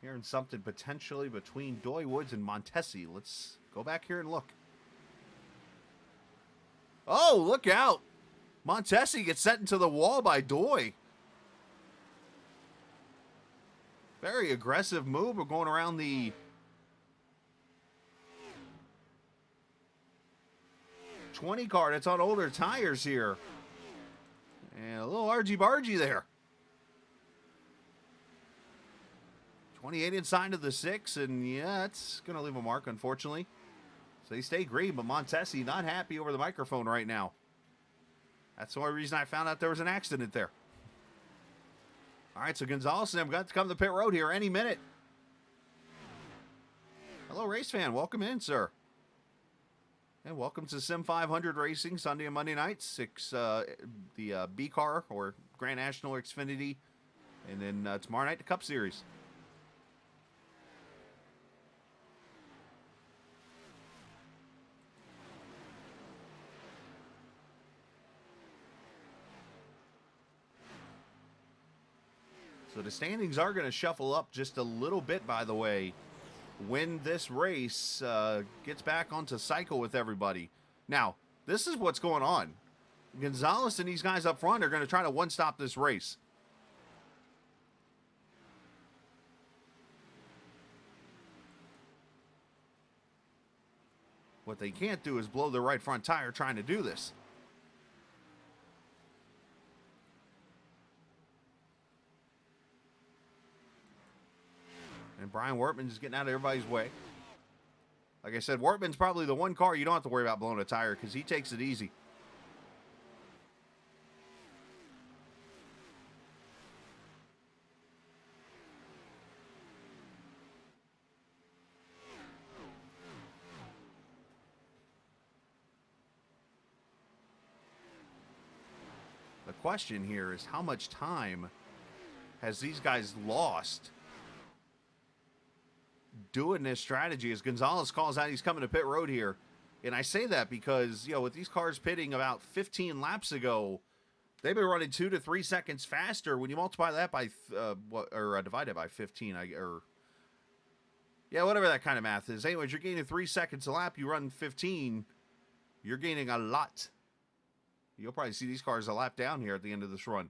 Hearing something potentially between Doy Woods and Montesi. Let's go back here and look. Oh, look out. Montesi gets set into the wall by Doy. Very aggressive move. We're going around the 20 car that's on older tires here. And a little argy-bargy there. 28 inside of the 6, and yeah, it's going to leave a mark, unfortunately. So they stay green, but Montesi not happy over the microphone right now. That's the only reason I found out there was an accident there. All right, so Gonzalez and them got to come to the pit road here any minute. Hello, race fan. Welcome in, sir. And welcome to Sim500 Racing, Sunday and Monday nights. The B car, or Grand National Xfinity, and then tomorrow night, the Cup Series. So the standings are going to shuffle up just a little bit, by the way, when this race gets back onto cycle with everybody. Now, this is what's going on. Gonzalez and these guys up front are going to try to one-stop this race. What they can't do is blow their right front tire trying to do this. And Brian Wortman's getting out of everybody's way. Like I said, Wortman's probably the one car you don't have to worry about blowing a tire because he takes it easy. The question here is how much time has these guys lost doing this strategy? As Gonzalez calls out, he's coming to pit road here. And I say that because, you know, with these cars pitting about 15 laps ago, they've been running 2 to 3 seconds faster. When you multiply that by, divide it by 15, whatever that kind of math is. Anyways, you're gaining 3 seconds a lap. You run 15, you're gaining a lot. You'll probably see these cars a lap down here at the end of this run,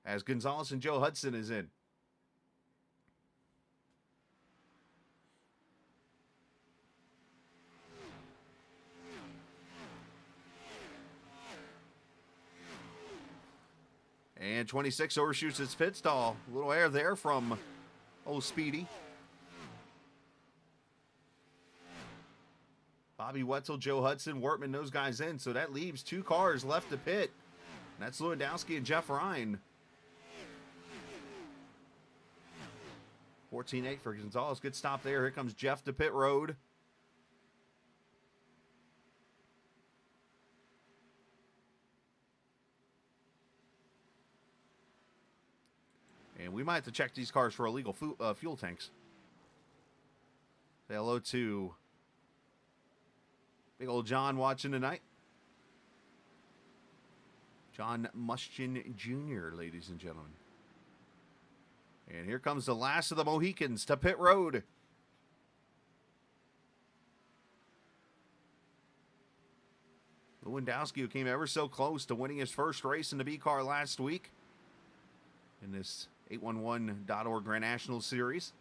as Gonzalez and Joe Hudson is in. And 26 overshoots its pit stall. A little air there from old Speedy. Bobby Wetzel, Joe Hudson, Wortman, those guys in. So that leaves 2 cars left to pit. And that's Lewandowski and Jeff Ryan. 14-8 for Gonzalez. Good stop there. Here comes Jeff to pit road. And we might have to check these cars for illegal fuel tanks. Say hello to big old John watching tonight. John Muschin Jr., ladies and gentlemen. And here comes the last of the Mohicans to pit road. Lewandowski, who came ever so close to winning his first race in the B car last week in this 811.org Grand National Series.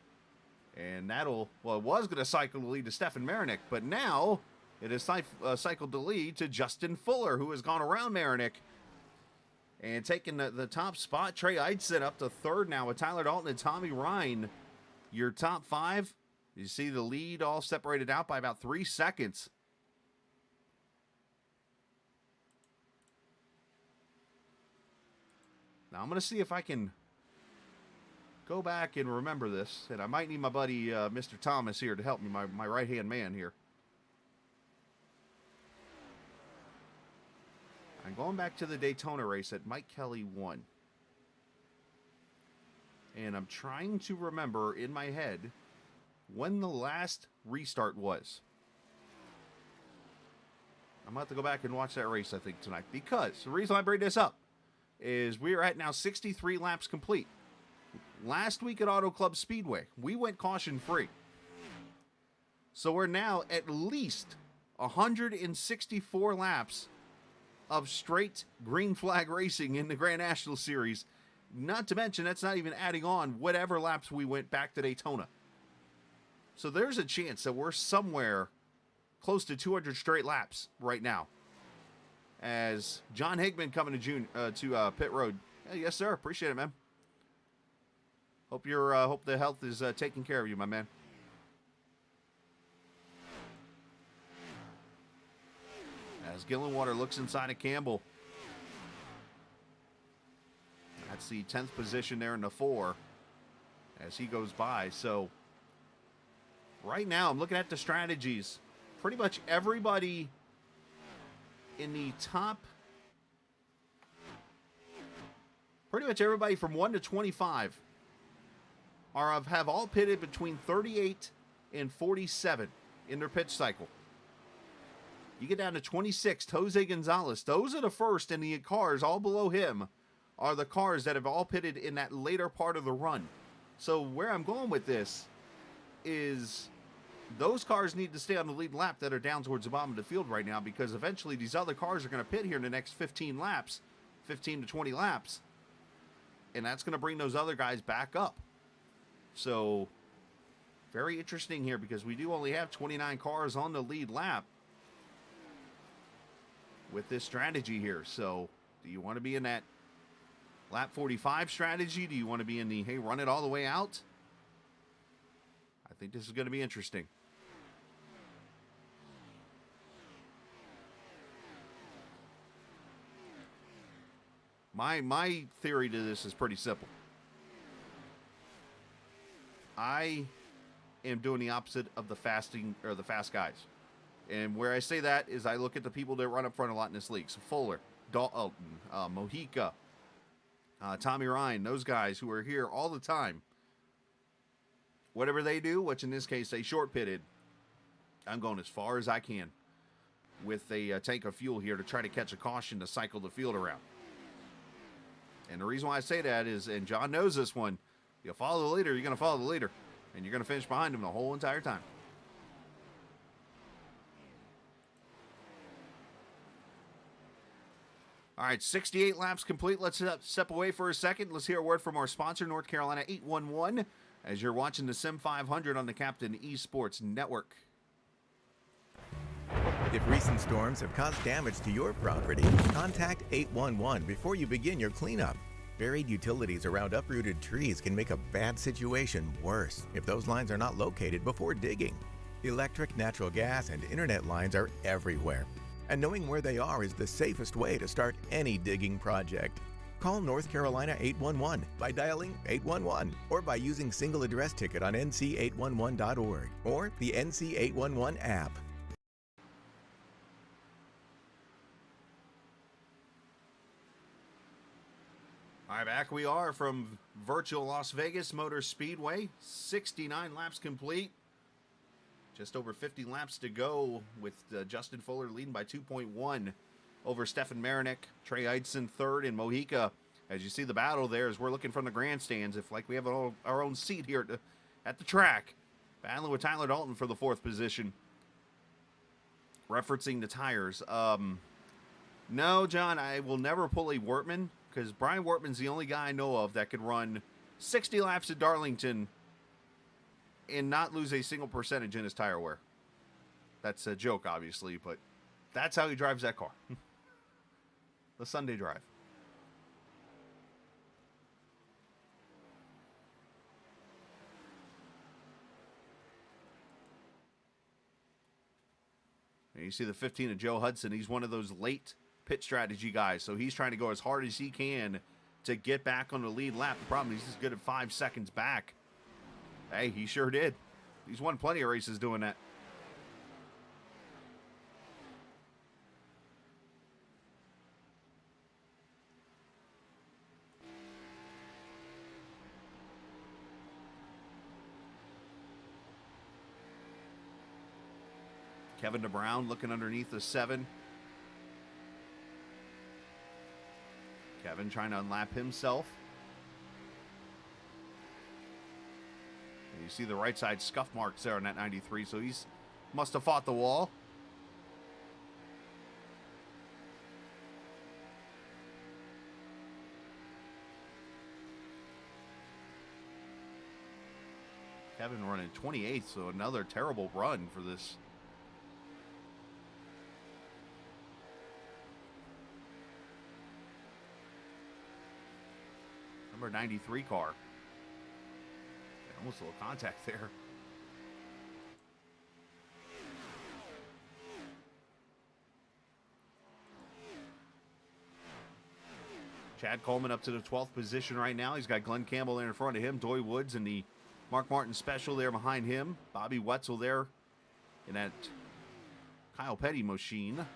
And that'll, well, it was going to cycle the lead to Stefan Marinick, but now it has cycled the lead to Justin Fuller, who has gone around Marinick and taken the top spot. Trey Eidson up to third now with Tyler Dalton and Tommy Ryan. Your top 5, you see the lead all separated out by about 3 seconds. Now I'm going to see if I can go back and remember this, and I might need my buddy Mr. Thomas here to help me, my right-hand man here. I'm going back to the Daytona race that Mike Kelly won. And I'm trying to remember in my head when the last restart was. I'm going to have to go back and watch that race, I think, tonight. Because the reason I bring this up is we are at now 63 laps complete. Last week at Auto Club Speedway, we went caution-free. So we're now at least 164 laps of straight green flag racing in the Grand National Series. Not to mention, that's not even adding on whatever laps we went back to Daytona. So there's a chance that we're somewhere close to 200 straight laps right now. As John Higman coming to pit road. Yes, sir. Appreciate it, man. Hope the health is taking care of you, my man. As Gillenwater looks inside of Campbell. That's the 10th position there in the 4 as he goes by. So right now I'm looking at the strategies. Pretty much everybody in the top, pretty much everybody from 1 to 25 have all pitted between 38 and 47 in their pitch cycle. You get down to 26, Jose Gonzalez. Those are the first, and the cars all below him are the cars that have all pitted in that later part of the run. So where I'm going with this is those cars need to stay on the lead lap that are down towards the bottom of the field right now, because eventually these other cars are going to pit here in the next 15 laps, 15 to 20 laps, and that's going to bring those other guys back up. So very interesting here, because we do only have 29 cars on the lead lap with this strategy here. So do you want to be in that lap 45 strategy? Do you want to be in the, hey, run it all the way out? I think this is going to be interesting. My theory to this is pretty simple. I am doing the opposite of the fast guys. And where I say that is I look at the people that run up front a lot in this league. So Fuller, Dalton, Mojica, Tommy Ryan, those guys who are here all the time. Whatever they do, which in this case they short pitted, I'm going as far as I can with a tank of fuel here to try to catch a caution to cycle the field around. And the reason why I say that is, and John knows this one, you follow the leader, you're going to follow the leader. And you're going to finish behind him the whole entire time. All right, 68 laps complete. Let's step away for a second. Let's hear a word from our sponsor, North Carolina 811, as you're watching the Sim500 on the Captain Esports Network. If recent storms have caused damage to your property, contact 811 before you begin your cleanup. Buried utilities around uprooted trees can make a bad situation worse if those lines are not located before digging. Electric, natural gas, and internet lines are everywhere, and knowing where they are is the safest way to start any digging project. Call North Carolina 811 by dialing 811 or by using single address ticket on nc811.org or the NC811 app. All right, back we are from virtual Las Vegas Motor Speedway. 69 laps complete. Just over 50 laps to go with Justin Fuller leading by 2.1 over Stefan Marinik, Trey Eidson third, and Mojica. As you see the battle there as we're looking from the grandstands, if like we have our own seat here at the track. Battling with Tyler Dalton for the fourth position. Referencing the tires. No, John, I will never pull a Wortman because Brian Wortman's the only guy I know of that could run 60 laps at Darlington and not lose a single percentage in his tire wear. That's a joke, obviously, but that's how he drives that car. The Sunday drive. And you see the 15 of Joe Hudson. He's one of those late pit strategy guys, so he's trying to go as hard as he can to get back on the lead lap. The problem is he's good at 5 seconds back. Hey, he sure did. He's won plenty of races doing that. Kevin DeBrown looking underneath the 7. Kevin trying to unlap himself. And you see the right side scuff marks there on that 93, so he's must have fought the wall. Kevin running 28th, so another terrible run for this. Number 93 car. Almost a little contact there. Chad Coleman up to the 12th position right now. He's got Glenn Campbell there in front of him. Doy Woods and the Mark Martin Special there behind him. Bobby Wetzel there in that Kyle Petty machine.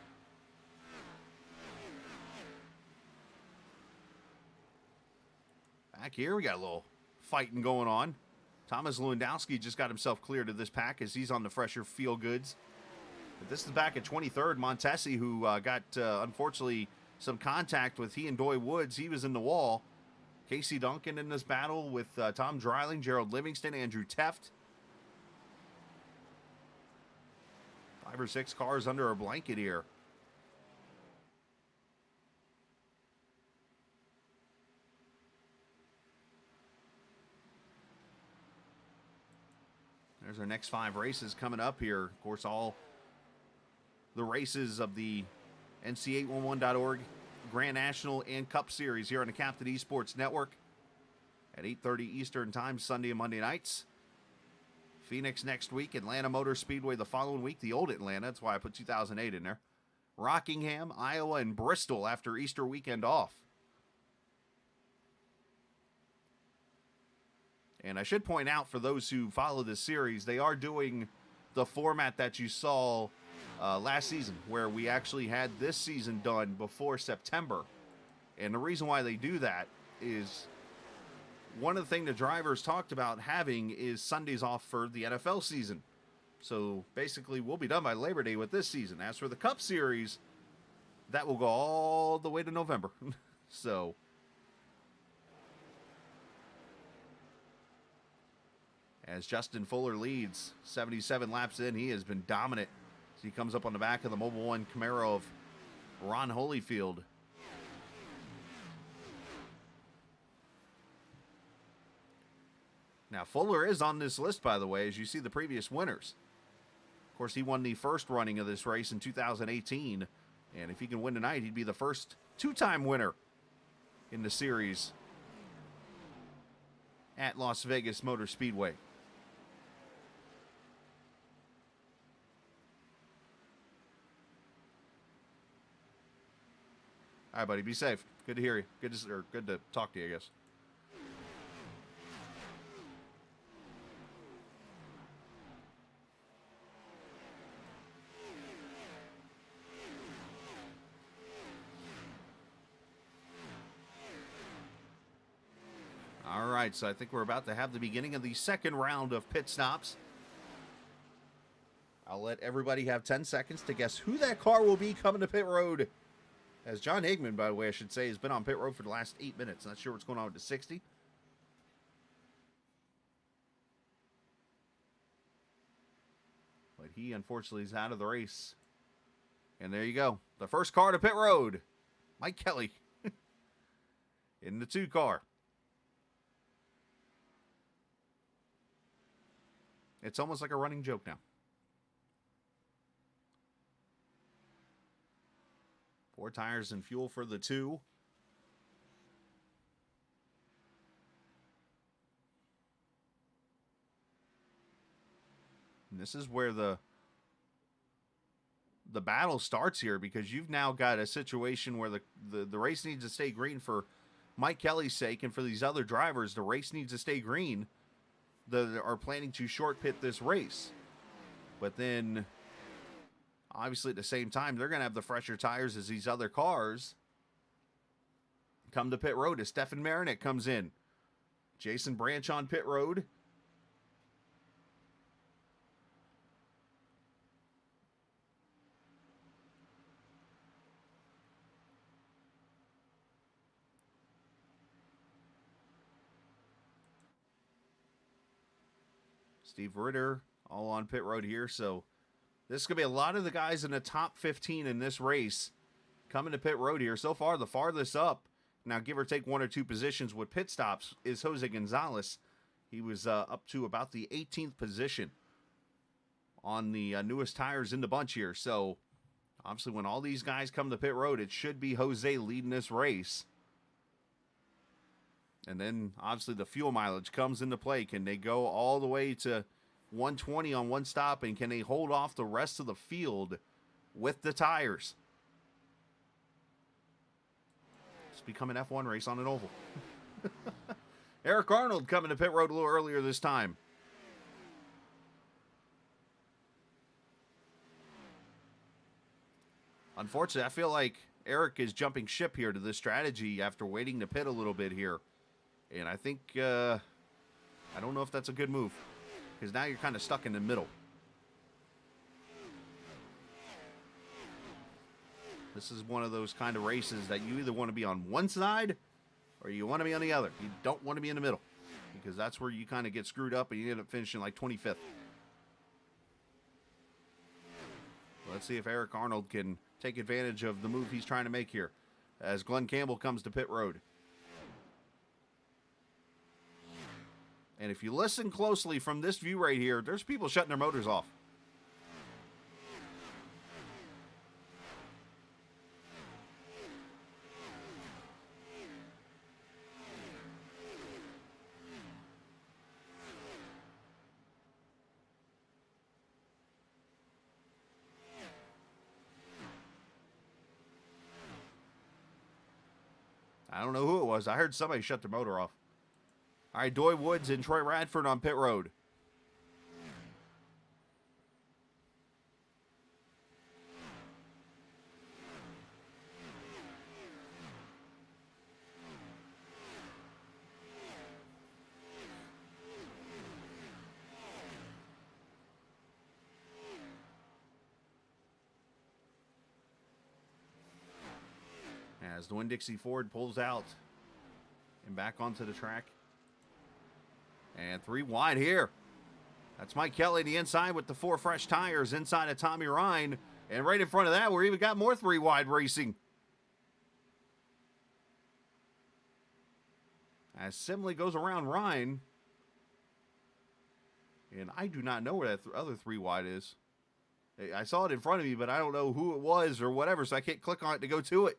Back here, we got a little fighting going on. Thomas Lewandowski just got himself cleared of this pack as he's on the fresher Feel Goods. But this is back at 23rd. Montesi, who got, unfortunately, some contact with he and Doy Woods. He was in the wall. Casey Duncan in this battle with Tom Dreiling, Gerald Livingston, Andrew Teft. 5 or 6 cars under a blanket here. There's our next 5 races coming up here. Of course, all the races of the NC811.org Grand National and Cup Series here on the Captain Esports Network at 8:30 Eastern Time, Sunday and Monday nights. Phoenix next week, Atlanta Motor Speedway the following week, the old Atlanta. That's why I put 2008 in there. Rockingham, Iowa, and Bristol after Easter weekend off. And I should point out for those who follow this series, they are doing the format that you saw last season, where we actually had this season done before September. And the reason why they do that is one of the things the drivers talked about having is Sundays off for the NFL season. So basically, we'll be done by Labor Day with this season. As for the Cup Series, that will go all the way to November. So as Justin Fuller leads, 77 laps in, he has been dominant. As he comes up on the back of the Mobile One Camaro of Ron Holyfield. Now, Fuller is on this list, by the way, as you see the previous winners. Of course, he won the first running of this race in 2018. And if he can win tonight, he'd be the first two-time winner in the series at Las Vegas Motor Speedway. All right, buddy, be safe. Good to hear you. Good to talk to you, I guess. All right, so I think we're about to have the beginning of the second round of pit stops. I'll let everybody have 10 seconds to guess who that car will be coming to pit road. As John Hagman, by the way, I should say, has been on pit road for the last 8 minutes. Not sure what's going on with the 60. But he, unfortunately, is out of the race. And there you go. The first car to pit road. Mike Kelly. In the 2 car. It's almost like a running joke now. 4 tires and fuel for the 2. And this is where the battle starts here, because you've now got a situation where the race needs to stay green for Mike Kelly's sake, and for these other drivers, the race needs to stay green that are planning to short pit this race. But then, obviously, at the same time, they're going to have the fresher tires as these other cars come to pit road as Stefan Marinik comes in. Jason Branch on pit road. Steve Ritter all on pit road here. So this is going to be a lot of the guys in the top 15 in this race coming to pit road here. So far, the farthest up, now give or take 1 or 2 positions with pit stops, is Jose Gonzalez. He was up to about the 18th position on the newest tires in the bunch here. So obviously when all these guys come to pit road, it should be Jose leading this race. And then, obviously, the fuel mileage comes into play. Can they go all the way to 120 on one stop, and can they hold off the rest of the field with the tires? It's become an F1 race on an oval. Eric Arnold coming to pit road a little earlier this time. Unfortunately, I feel like Eric is jumping ship here to this strategy after waiting to pit a little bit here. And I think, I don't know if that's a good move, because now you're kind of stuck in the middle. This is one of those kind of races that you either want to be on one side or you want to be on the other. You don't want to be in the middle, because that's where you kind of get screwed up and you end up finishing like 25th. Let's see if Eric Arnold can take advantage of the move he's trying to make here as Glenn Campbell comes to pit road. And if you listen closely from this view right here, there's people shutting their motors off. I don't know who it was. I heard somebody shut their motor off. All right, Doy Woods and Troy Radford on pit road. As the Winn-Dixie Ford pulls out and back onto the track. And 3 wide here. That's Mike Kelly, the inside with the 4 fresh tires inside of Tommy Ryan. And right in front of that, we even got more 3 wide racing. As Simley goes around Ryan. And I do not know where that other 3 wide is. I saw it in front of me, but I don't know who it was or whatever, so I can't click on it to go to it.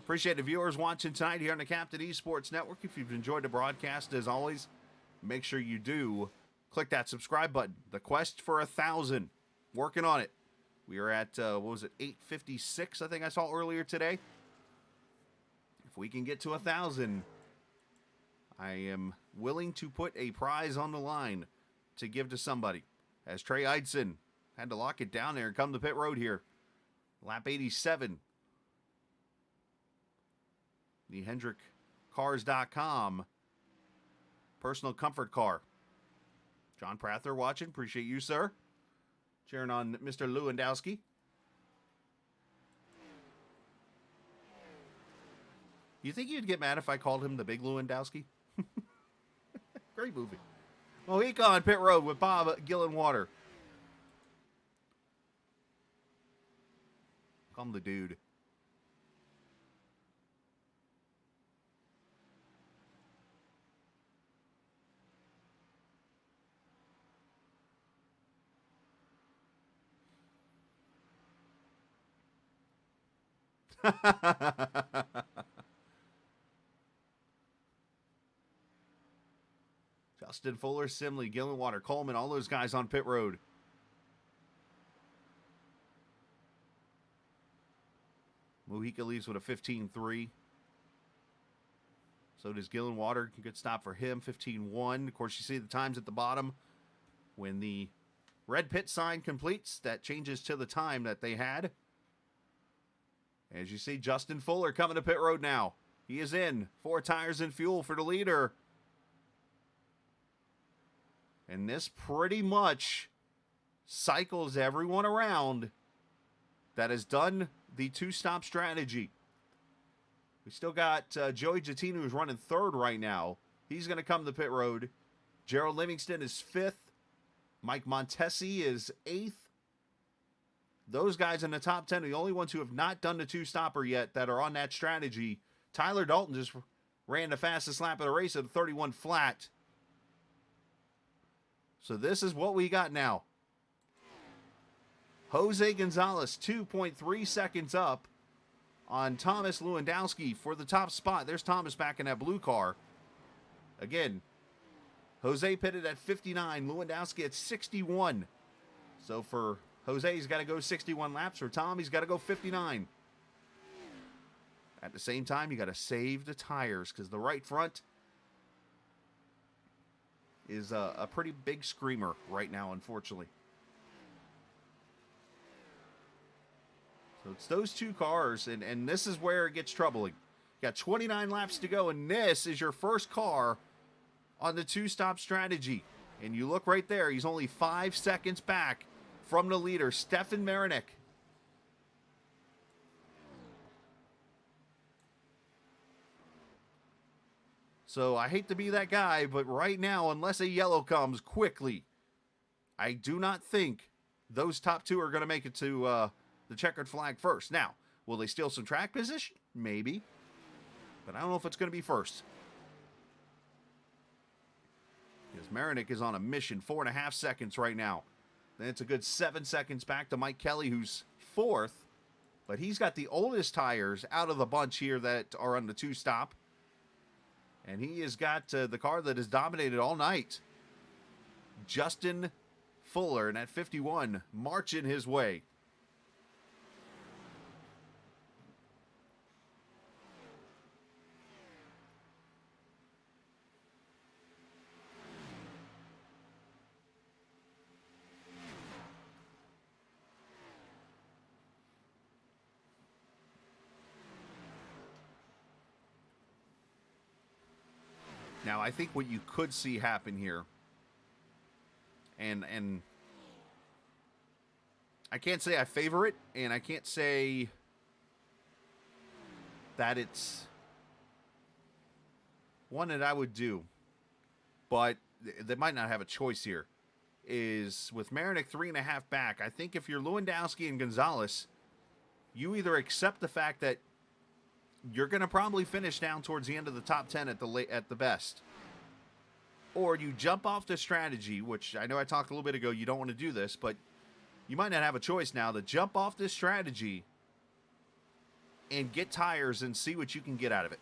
Appreciate the viewers watching tonight here on the Captain Esports Network. If you've enjoyed the broadcast, as always, make sure you do click that subscribe button. The quest for 1,000. Working on it. We are at, 856, I think I saw earlier today. If we can get to 1,000, I am willing to put a prize on the line to give to somebody. As Trey Eidson had to lock it down there and come to pit road here. Lap 87. The HendrickCars.com personal comfort car. John Prather watching. Appreciate you, sir. Cheering on Mr. Lewandowski. You think you'd get mad if I called him the Big Lewandowski? Great movie. Mohica on pit road with Bob Gillenwater. Call him the dude. Justin Fuller, Simley, Gillenwater, Coleman, all those guys on pit road. Mohica leaves with a 15.3. So does Gillenwater. Good stop for him, 15.1. Of course, you see the times at the bottom. When the red pit sign completes, that changes to the time that they had. As you see, Justin Fuller coming to pit road now. He is in. 4 tires and fuel for the leader. And this pretty much cycles everyone around that has done the 2-stop strategy. We still got Joey Gittino, who's running 3rd right now. He's going to come to pit road. Gerald Livingston is 5th. Mike Montesi is 8th. Those guys in the top 10 are the only ones who have not done the 2-stopper yet that are on that strategy. Tyler Dalton just ran the fastest lap of the race at a 31 flat. So this is what we got now. Jose Gonzalez, 2.3 seconds up on Thomas Lewandowski for the top spot. There's Thomas back in that blue car. Again, Jose pitted at 59, Lewandowski at 61. So for Jose, he's got to go 61 laps. For Tom, he's got to go 59. At the same time, you got to save the tires because the right front is a pretty big screamer right now, unfortunately. So it's those 2 cars, and this is where it gets troubling. You got 29 laps to go, and this is your first car on the 2-stop strategy. And you look right there, he's only 5 seconds back from the leader, Stefan Marinik. So I hate to be that guy, but right now, unless a yellow comes quickly, I do not think those top 2 are going to make it to the checkered flag first. Now, will they steal some track position? Maybe. But I don't know if it's going to be first. Because Marinik is on a mission, 4.5 seconds right now. Then it's a good 7 seconds back to Mike Kelly, who's 4th. But he's got the oldest tires out of the bunch here that are on the 2-stop. And he has got the car that has dominated all night. Justin Fuller, and at 51, marching his way. Now, I think what you could see happen here, and I can't say I favor it, and I can't say that it's one that I would do, but they might not have a choice here, is with Marinik 3.5 back, I think if you're Lewandowski and Gonzalez, you either accept the fact that you're going to probably finish down towards the end of the top 10 at the best. or you jump off the strategy, which I know I talked a little bit ago, you don't want to do this, but you might not have a choice now to jump off this strategy and get tires and see what you can get out of it.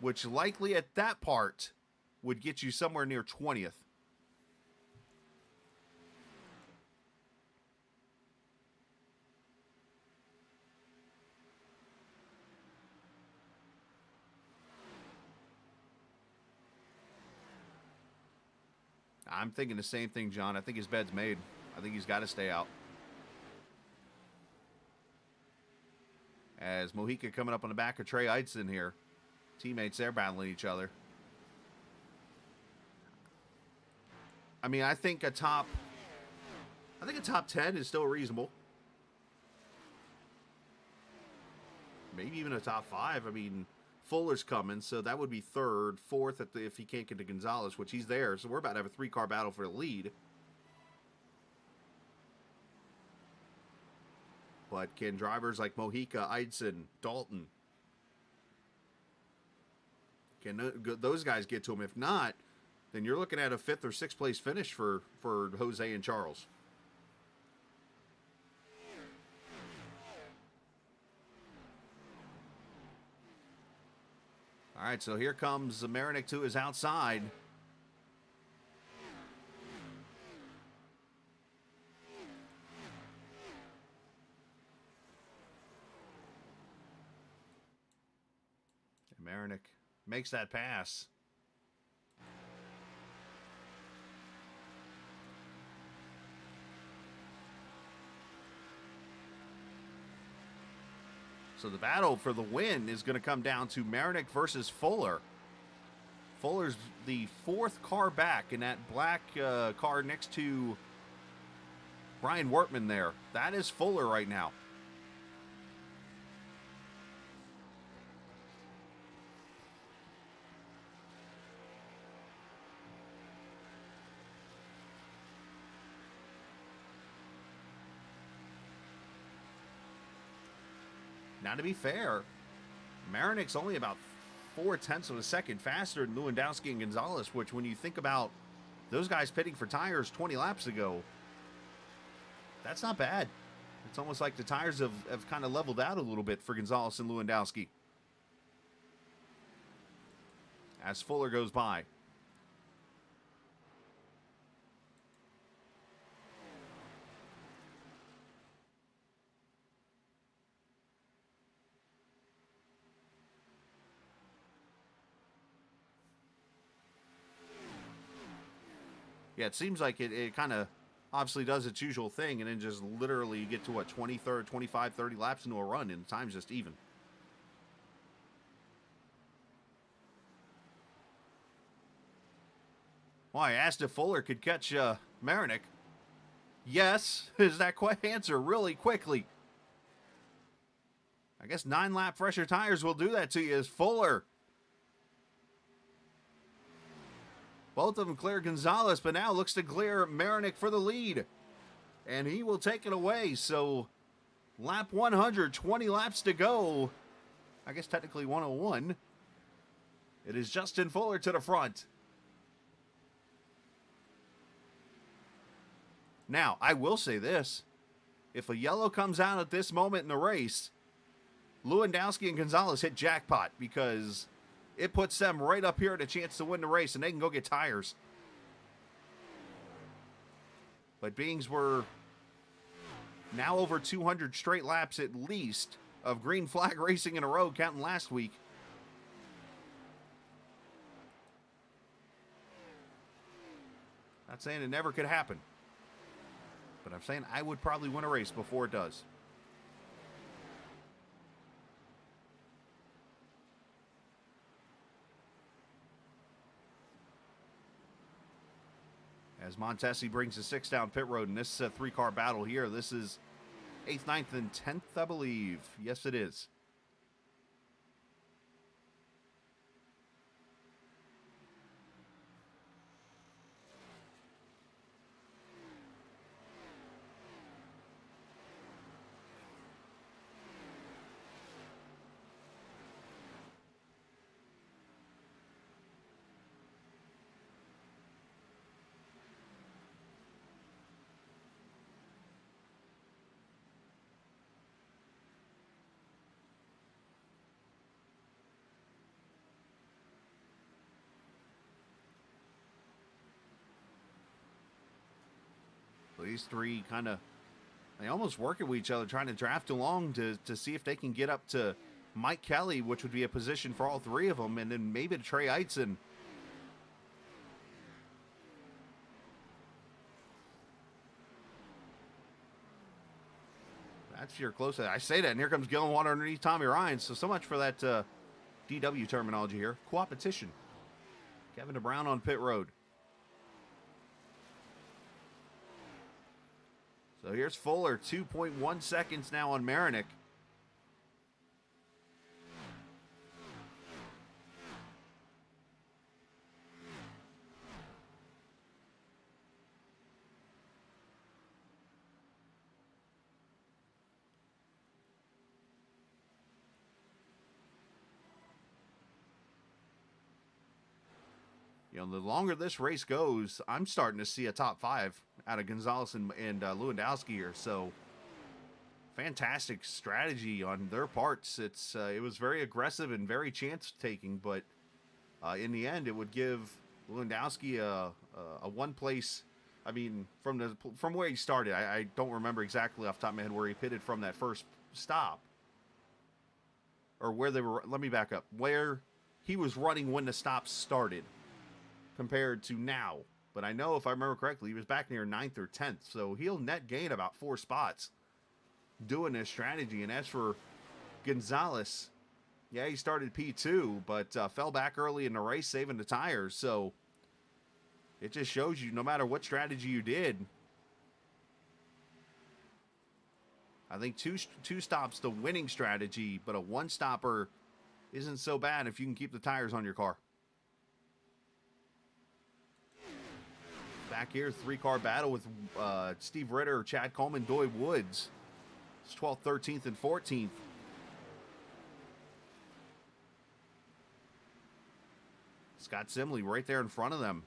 Which likely at that part would get you somewhere near 20th. I'm thinking the same thing, John. I think his bed's made. I think he's got to stay out. As Mojica coming up on the back of Trey Eidson here. Teammates there battling each other. I mean, I think a top 10 is still reasonable. Maybe even a top 5. I mean, Fuller's coming, so that would be third, fourth if he can't get to Gonzalez, which he's there. So we're about to have a 3-car battle for the lead. But can drivers like Mojica, Eidson, Dalton, can those guys get to him? If not, then you're looking at a 5th or 6th place finish for Jose and Charles. All right, so here comes Marinik to his outside. And Marinik makes that pass. So the battle for the win is going to come down to Marinik versus Fuller. Fuller's the 4th car back in that black car next to Brian Wortman there. That is Fuller right now. Now, to be fair, Marinik's only about 0.4 of a second faster than Lewandowski and Gonzalez, which when you think about those guys pitting for tires 20 laps ago, that's not bad. It's almost like the tires have kind of leveled out a little bit for Gonzalez and Lewandowski. As Fuller goes by. Yeah, it seems like it kind of obviously does its usual thing and then just literally get to, what, 25, 30 laps into a run and the time's just even. Well, I asked if Fuller could catch Marinik. Yes, is that answer really quickly. I guess 9-lap fresher tires will do that to you as Fuller. Both of them clear Gonzalez, but now looks to clear Marinik for the lead. And he will take it away. So, lap 100, 20 laps to go. I guess technically 101. It is Justin Fuller to the front. Now, I will say this. If a yellow comes out at this moment in the race, Lewandowski and Gonzalez hit jackpot because it puts them right up here at a chance to win the race, and they can go get tires. But beings were now over 200 straight laps at least of green flag racing in a row, counting last week. Not saying it never could happen, but I'm saying I would probably win a race before it does. As Montesi brings the 6 down pit road in this 3-car battle here. This is 8th, 9th, and 10th, I believe. Yes, it is. these three they almost working with each other, trying to draft along to see if they can get up to Mike Kelly, which would be a position for all three of them, and then maybe to Trey Eitzen. That's your close. I say that, and here comes Gillenwater underneath Tommy Ryan. So much for that DW terminology here. Co-opetition. Kevin DeBrown on pit road. So here's Fuller, 2.1 seconds now on Marinik. You know, the longer this race goes, I'm starting to see a top five out of Gonzalez and Lewandowski here. So, fantastic strategy on their parts. It was very aggressive and very chance-taking, but in the end, it would give Lewandowski a one-place. I mean, from where he started, I don't remember exactly off the top of my head where he pitted from that first stop, or where they were. Let me back up. Where he was running when the stop started, compared to now. But I know, if I remember correctly, he was back near 9th or 10th. So he'll net gain about 4 spots doing this strategy. And as for Gonzalez, yeah, he started P2, but fell back early in the race, saving the tires. So it just shows you, no matter what strategy you did, I think two stops the winning strategy, but a one-stopper isn't so bad if you can keep the tires on your car. Back here, 3-car battle with Steve Ritter, Chad Coleman, Doy Woods. It's 12th, 13th, and 14th. Scott Simley right there in front of them.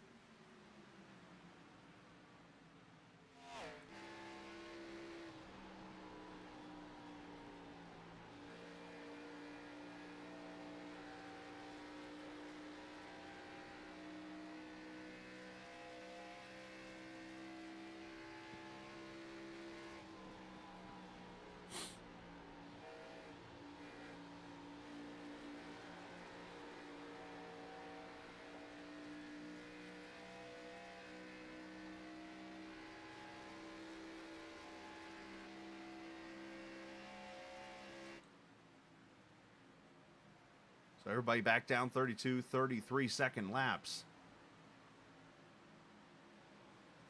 So everybody back down 32, 33 second laps.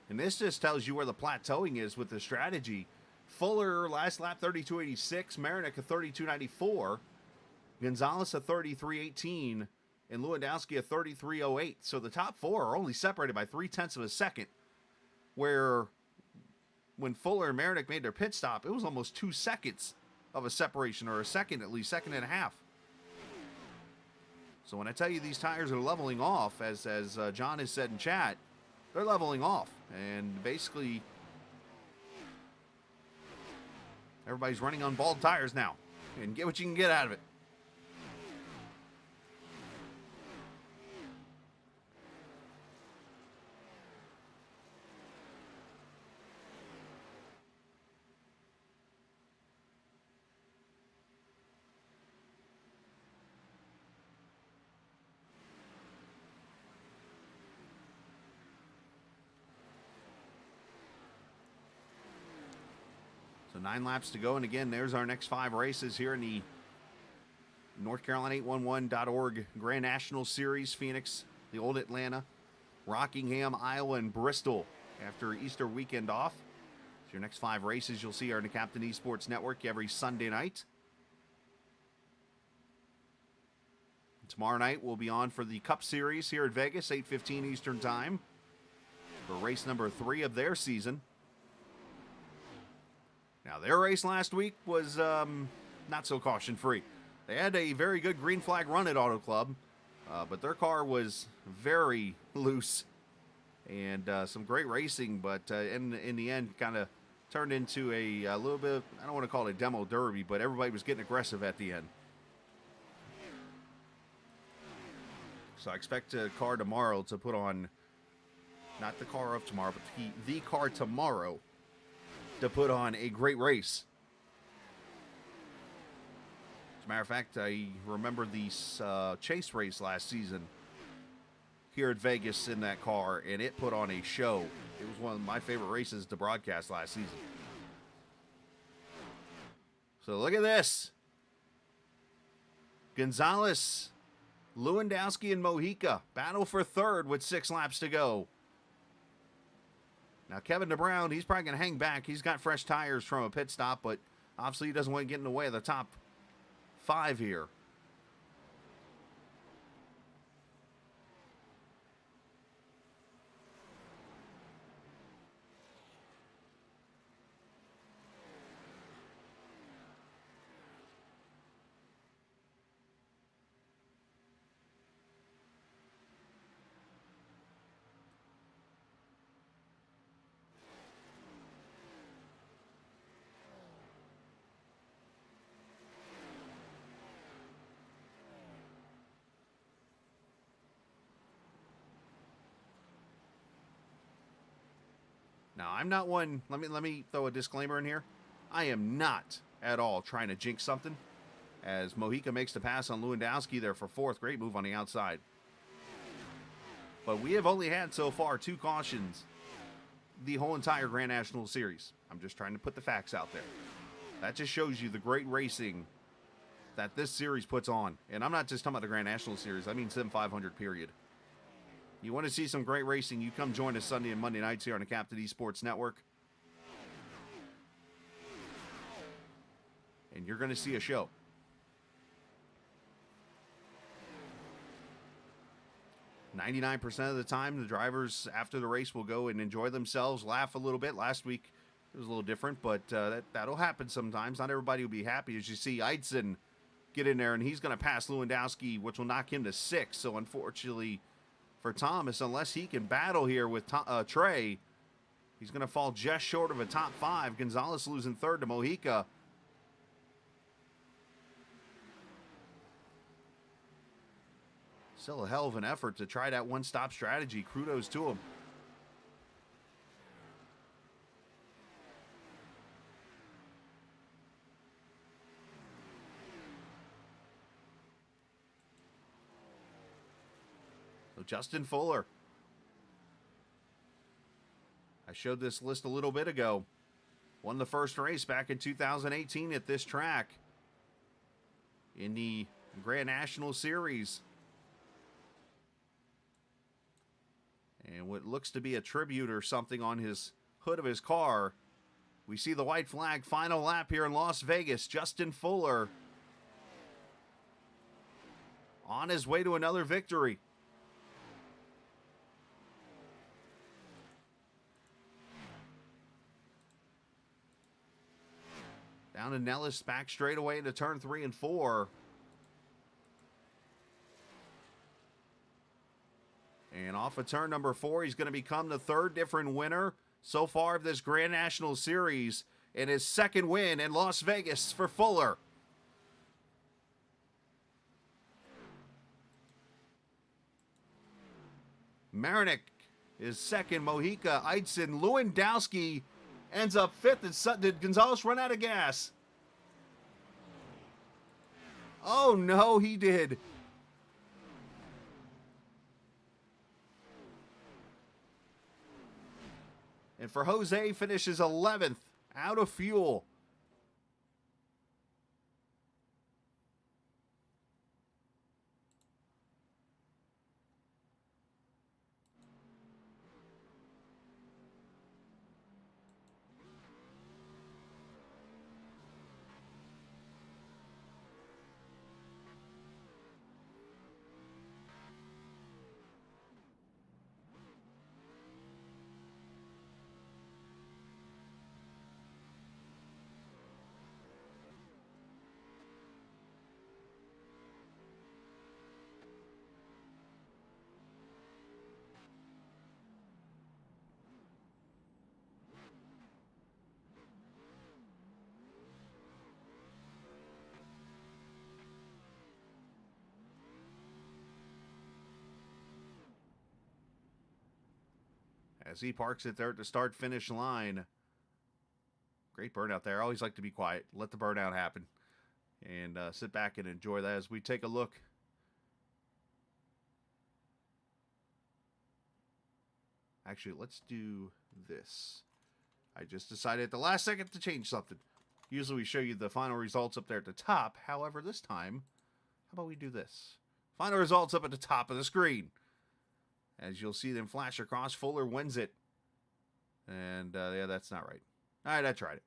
And this just tells you where the plateauing is with the strategy. Fuller, last lap, 32.86. Marinik, a 32.94. Gonzalez, a 33.18. And Lewandowski, a 33.08. So the top four are only separated by 0.3 of a second. Where when Fuller and Marinik made their pit stop, it was almost 2 seconds of a separation, or a second at least, second and a half. So when I tell you these tires are leveling off, as John has said in chat, they're leveling off. And basically, everybody's running on bald tires now. And get what you can get out of it. So 9 laps to go, and again, there's our next 5 races here in the North Carolina 811.org Grand National Series. Phoenix, the Old Atlanta, Rockingham, Iowa, and Bristol after Easter weekend off. So your next 5 races you'll see are in the Captain Esports Network every Sunday night. Tomorrow night we'll be on for the Cup Series here at Vegas, 8:15 Eastern Time, for race number 3 of their season. Now, their race last week was not so caution-free. They had a very good green flag run at Auto Club, but their car was very loose and some great racing, but in the end kind of turned into a little bit of, I don't want to call it a demo derby, but everybody was getting aggressive at the end. So I expect a car tomorrow to put on, not the car of tomorrow, but the car tomorrow to put on a great race. As a matter of fact, I remember the chase race last season here at Vegas in that car, and it put on a show. It was one of my favorite races to broadcast last season. So look at this. Gonzalez, Lewandowski, and Mojica battle for third with 6 laps to go. Now Kevin DeBrown, he's probably going to hang back. He's got fresh tires from a pit stop, but obviously he doesn't want to get in the way of the top 5 here. Now, I'm not one, let me throw a disclaimer in here. I am not at all trying to jinx something, as Mojica makes the pass on Lewandowski there for 4th. Great move on the outside. But we have only had so far 2 cautions the whole entire Grand National Series. I'm just trying to put the facts out there. That just shows you the great racing that this series puts on. And I'm not just talking about the Grand National Series, I mean Sim500 period. You want to see some great racing, you come join us Sunday and Monday nights here on the Captain Esports Network. And you're going to see a show. "99% of the time, the drivers after the race will go and enjoy themselves, laugh a little bit. Last week, it was a little different, but that'll happen sometimes. Not everybody will be happy. As you see, Eidson get in there, and he's going to pass Lewandowski, which will knock him to 6th. So, unfortunately for Thomas, unless he can battle here with Trey, he's going to fall just short of a top 5. Gonzalez losing 3rd to Mojica. Still a hell of an effort to try that one-stop strategy. Kudos to him. So Justin Fuller. I showed this list a little bit ago. Won the first race back in 2018 at this track in the Grand National Series. And what looks to be a tribute or something on his hood of his car. We see the white flag, final lap here in Las Vegas. Justin Fuller on his way to another victory. Down to Nellis, back straight away into turn 3 and 4. And off of turn number 4, he's going to become the 3rd different winner so far of this Grand National Series, and his 2nd win in Las Vegas for Fuller. Marinik is 2nd, Mojica, Eidson, Lewandowski ends up 5th. Did Gonzalez run out of gas? Oh no, he did. And for Jose, finishes 11th, out of fuel. As he parks it there at the start-finish line. Great burnout there. I always like to be quiet. Let the burnout happen. And sit back and enjoy that as we take a look. Actually, let's do this. I just decided at the last second to change something. Usually we show you the final results up there at the top. However, this time, how about we do this? Final results up at the top of the screen. As you'll see them flash across, Fuller wins it. And, yeah, that's not right. All right, I tried it.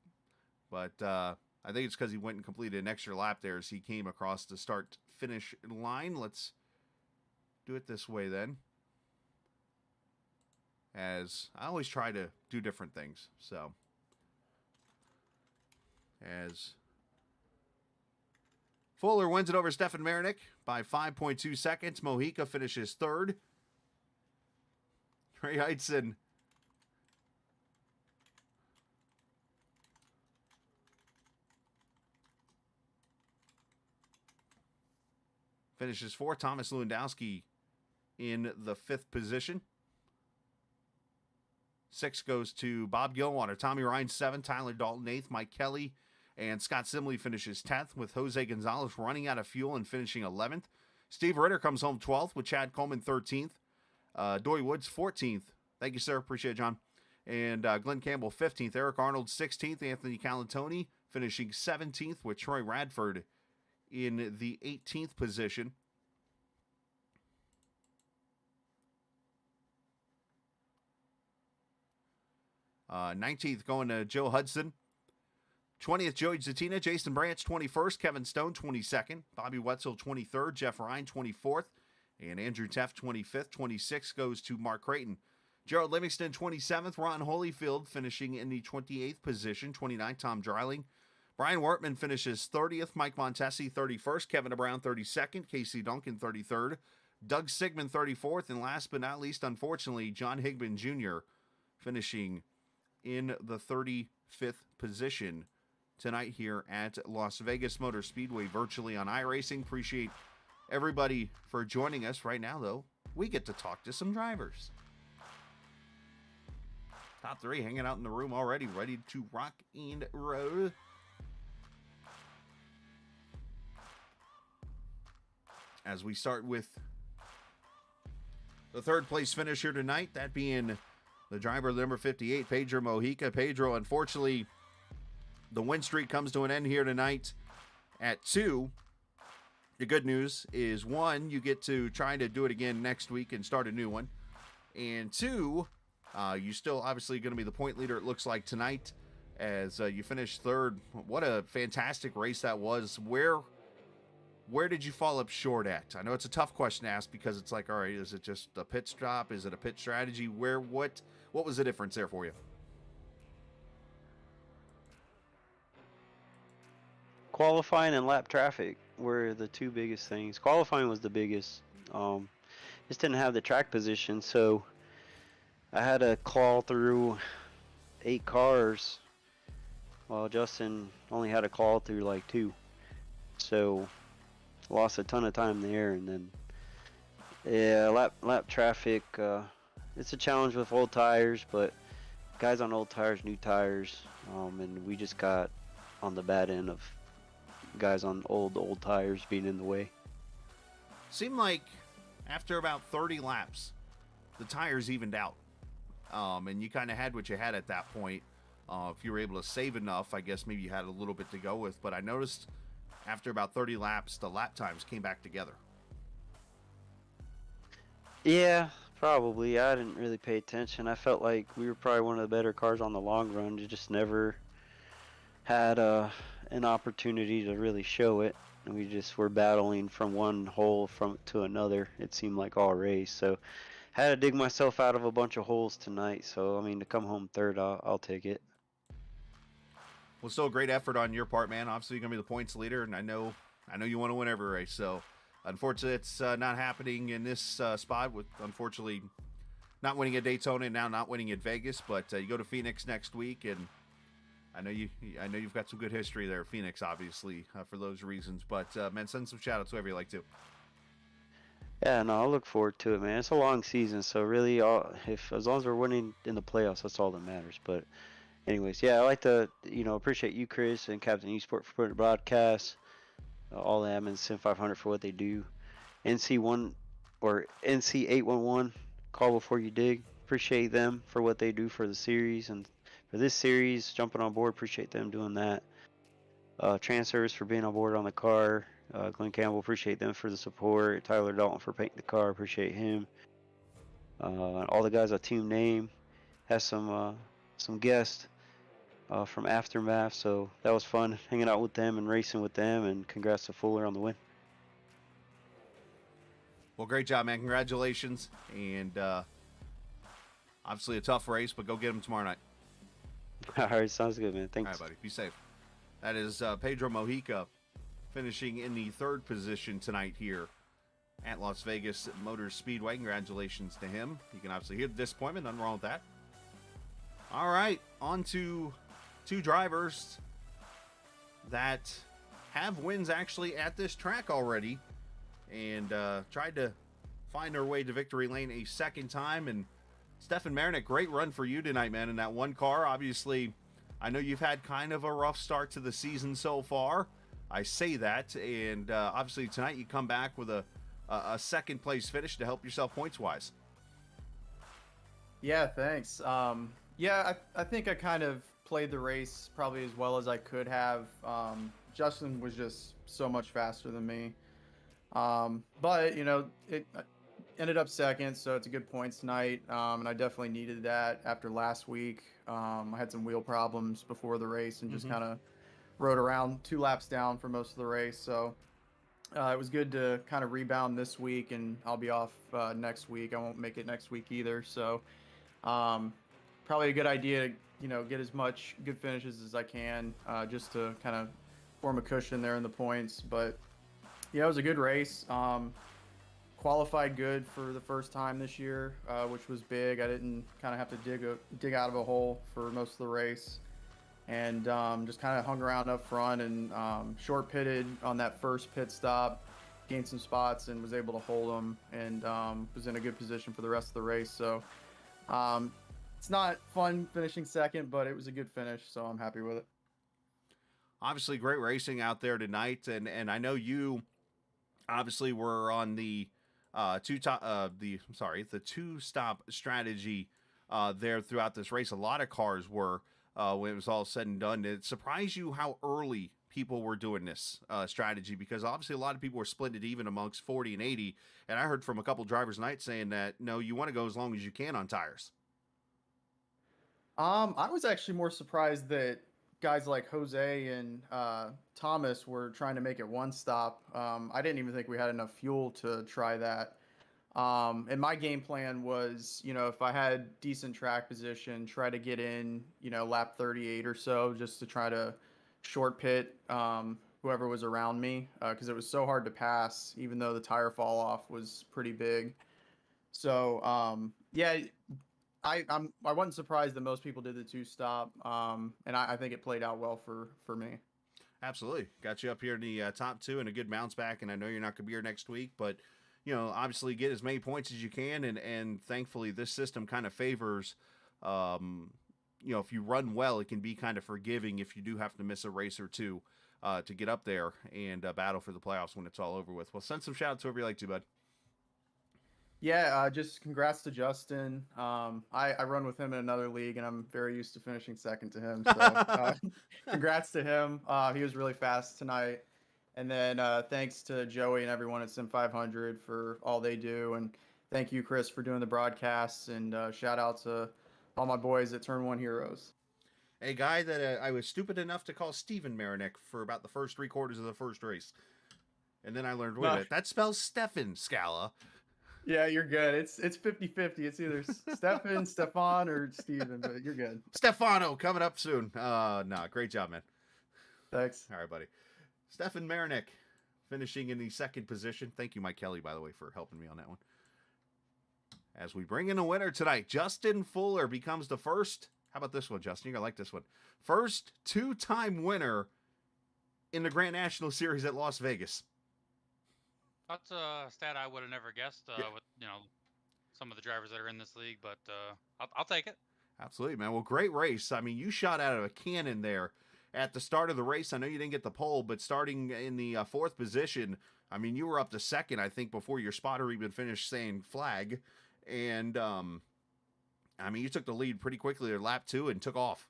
But I think it's because he went and completed an extra lap there as he came across the start-finish line. Let's do it this way then. As I always try to do different things. So, as Fuller wins it over Stefan Marinick by 5.2 seconds. Mojica finishes third. Ray Heitzen finishes fourth. Thomas Lewandowski in the 5th position. 6 goes to Bob Gilwater. Tommy Ryan 7th. Tyler Dalton 8th. Mike Kelly and Scott Simley finishes 10th, with Jose Gonzalez running out of fuel and finishing 11th. Steve Ritter comes home 12th, with Chad Coleman 13th. Dory Woods 14th. Thank you, sir. Appreciate it, John. And Glenn Campbell 15th. Eric Arnold 16th. Anthony Calatoni finishing 17th, with Troy Radford in the 18th position. 19th going to Joe Hudson. 20th, Joey Zatina. Jason Branch, 21st. Kevin Stone, 22nd. Bobby Wetzel, 23rd. Jeff Ryan, 24th. And Andrew Teff, 25th. 26th goes to Mark Creighton. Gerald Livingston, 27th. Ron Holyfield finishing in the 28th position. 29th, Tom Dreiling. Brian Wortman finishes 30th. Mike Montesi, 31st. Kevin Brown, 32nd. Casey Duncan, 33rd. Doug Sigmund, 34th. And last but not least, unfortunately, John Higman Jr. finishing in the 35th position tonight here at Las Vegas Motor Speedway, virtually on iRacing. Appreciate everybody for joining us. Right now, though, we get to talk to some drivers. Top 3 hanging out in the room already, ready to rock and roll. As we start with the 3rd place finisher tonight, that being the driver number 58, Pedro Mojica. Pedro, unfortunately, the win streak comes to an end here tonight at 2. The good news is, 1, you get to try to do it again next week and start a new one. And 2, you still obviously going to be the point leader, it looks like, tonight as you finish 3rd. What a fantastic race that was. Where did you fall up short at? I know it's a tough question to ask because it's like, all right, is it just a pit stop? Is it a pit strategy? What was the difference there for you? Qualifying and lap traffic were the 2 biggest things. Qualifying was the biggest. Just didn't have the track position, so I had to claw through 8 cars while Justin only had to claw through like 2. So lost a ton of time there, and then yeah, lap traffic. It's a challenge with old tires, but guys on old tires, new tires, and we just got on the bad end of guys on old tires being in the way. Seemed like after about 30 laps, the tires evened out, and you kind of had what you had at that point. If you were able to save enough, I guess maybe you had a little bit to go with, but I noticed after about 30 laps, the lap times came back together. Yeah, probably. I didn't really pay attention. I felt like we were probably one of the better cars on the long run. You just never had an opportunity to really show it. And we just were battling from one hole to another, it seemed like all race. So had to dig myself out of a bunch of holes tonight. So, I mean, to come home 3rd, I'll take it. Well, still a great effort on your part, man. Obviously, you're going to be the points leader, and I know you want to win every race. So, unfortunately, it's not happening in this spot with, unfortunately, not winning at Daytona and now not winning at Vegas. But you go to Phoenix next week, and I know you've got some good history there at Phoenix, obviously, for those reasons. But, man, send some shout-outs whoever you like to. Yeah, no, I look forward to it, man. It's a long season, so really, as long as we're winning in the playoffs, that's all that matters. But anyways, yeah, I like to appreciate you, Chris, and Captain Esport for putting the broadcast. All the admins, Sim500 for what they do. NC1 or NC811, call before you dig. Appreciate them for what they do for the series and for this series, jumping on board. Appreciate them doing that. Transfers for being on board on the car. Glenn Campbell, appreciate them for the support. Tyler Dalton for painting the car, appreciate him. All the guys on Team Name. Has some guests from Aftermath, so that was fun hanging out with them and racing with them. And congrats to Fuller on the win. Well, great job, man. Congratulations. And obviously a tough race, but go get them tomorrow night. All right, sounds good, man. Thanks. All right, buddy. Be safe. That is Pedro Mojica finishing in the 3rd position tonight here at Las Vegas Motor Speedway. Congratulations to him. You can obviously hear the disappointment. Nothing wrong with that. All right, on to 2 drivers that have wins actually at this track already and tried to find their way to victory lane a second time. And Stefan Marinick, great run for you tonight, man, in that one car. Obviously, I know you've had kind of a rough start to the season so far. I say that, and obviously tonight you come back with a second place finish to help yourself points-wise. Yeah, thanks. Yeah, I think I kind of played the race probably as well as I could have. Justin was just so much faster than me. But, it ended up second, so it's a good points tonight. And I definitely needed that after last week. I had some wheel problems before the race and just kind of rode around 2 laps down for most of the race. So it was good to kind of rebound this week, and I'll be off next week. I won't make it next week either. So probably a good idea to, get as much good finishes as I can just to kind of form a cushion there in the points. But, yeah, it was a good race. Qualified good for the first time this year, which was big. I didn't kind of have to dig out of a hole for most of the race, and just kind of hung around up front and short pitted on that first pit stop, gained some spots and was able to hold them, and was in a good position for the rest of the race. So it's not fun finishing second, but it was a good finish, so I'm happy with it. Obviously, great racing out there tonight, and I know you obviously were on the the 2-stop strategy there throughout this race. A lot of cars were when it was all said and done. It surprised you how early people were doing this strategy, because obviously a lot of people were split it even amongst 40 and 80. And I heard from a couple drivers tonight saying that, no, you want to go as long as you can on tires. I was actually more surprised that guys like Jose and Thomas were trying to make it 1 stop. I didn't even think we had enough fuel to try that. And my game plan was, if I had decent track position, try to get in, lap 38 or so, just to try to short pit whoever was around me, because it was so hard to pass, even though the tire fall off was pretty big. So, yeah, I wasn't surprised that most people did the 2-stop, and I think it played out well for me. Absolutely. Got you up here in the top 2 and a good bounce back, and I know you're not going to be here next week, but, obviously get as many points as you can, and thankfully this system kind of favors, if you run well, it can be kind of forgiving if you do have to miss a race or two to get up there and battle for the playoffs when it's all over with. Well, send some shout-outs whoever you like to, bud. Yeah, just congrats to Justin. I run with him in another league, and I'm very used to finishing second to him. So congrats to him. He was really fast tonight. And then thanks to Joey and everyone at Sim500 for all they do. And thank you, Chris, for doing the broadcasts. And shout out to all my boys at Turn 1 Heroes. A guy that I was stupid enough to call Stephen Marinick for about the first 3/4 of the first race. And then I learned, wait a minute, that spells Stefan Scala. Yeah, you're good. It's 50-50. It's either Stefan, or Steven, but you're good. Stefano coming up soon. Great job, man. Thanks. All right, buddy. Stefan Marinick finishing in the 2nd position. Thank you, Mike Kelly, by the way, for helping me on that one. As we bring in a winner tonight, Justin Fuller becomes the first. How about this one, Justin? You're going to like this one. First 2-time winner in the Grand National Series at Las Vegas. That's a stat I would have never guessed with some of the drivers that are in this league, but I'll take it. Absolutely, man. Well, great race. I mean, you shot out of a cannon there at the start of the race. I know you didn't get the pole, but starting in the fourth position, I mean, you were up to second, I think, before your spotter even finished saying flag. And, I mean, you took the lead pretty quickly at lap 2 and took off.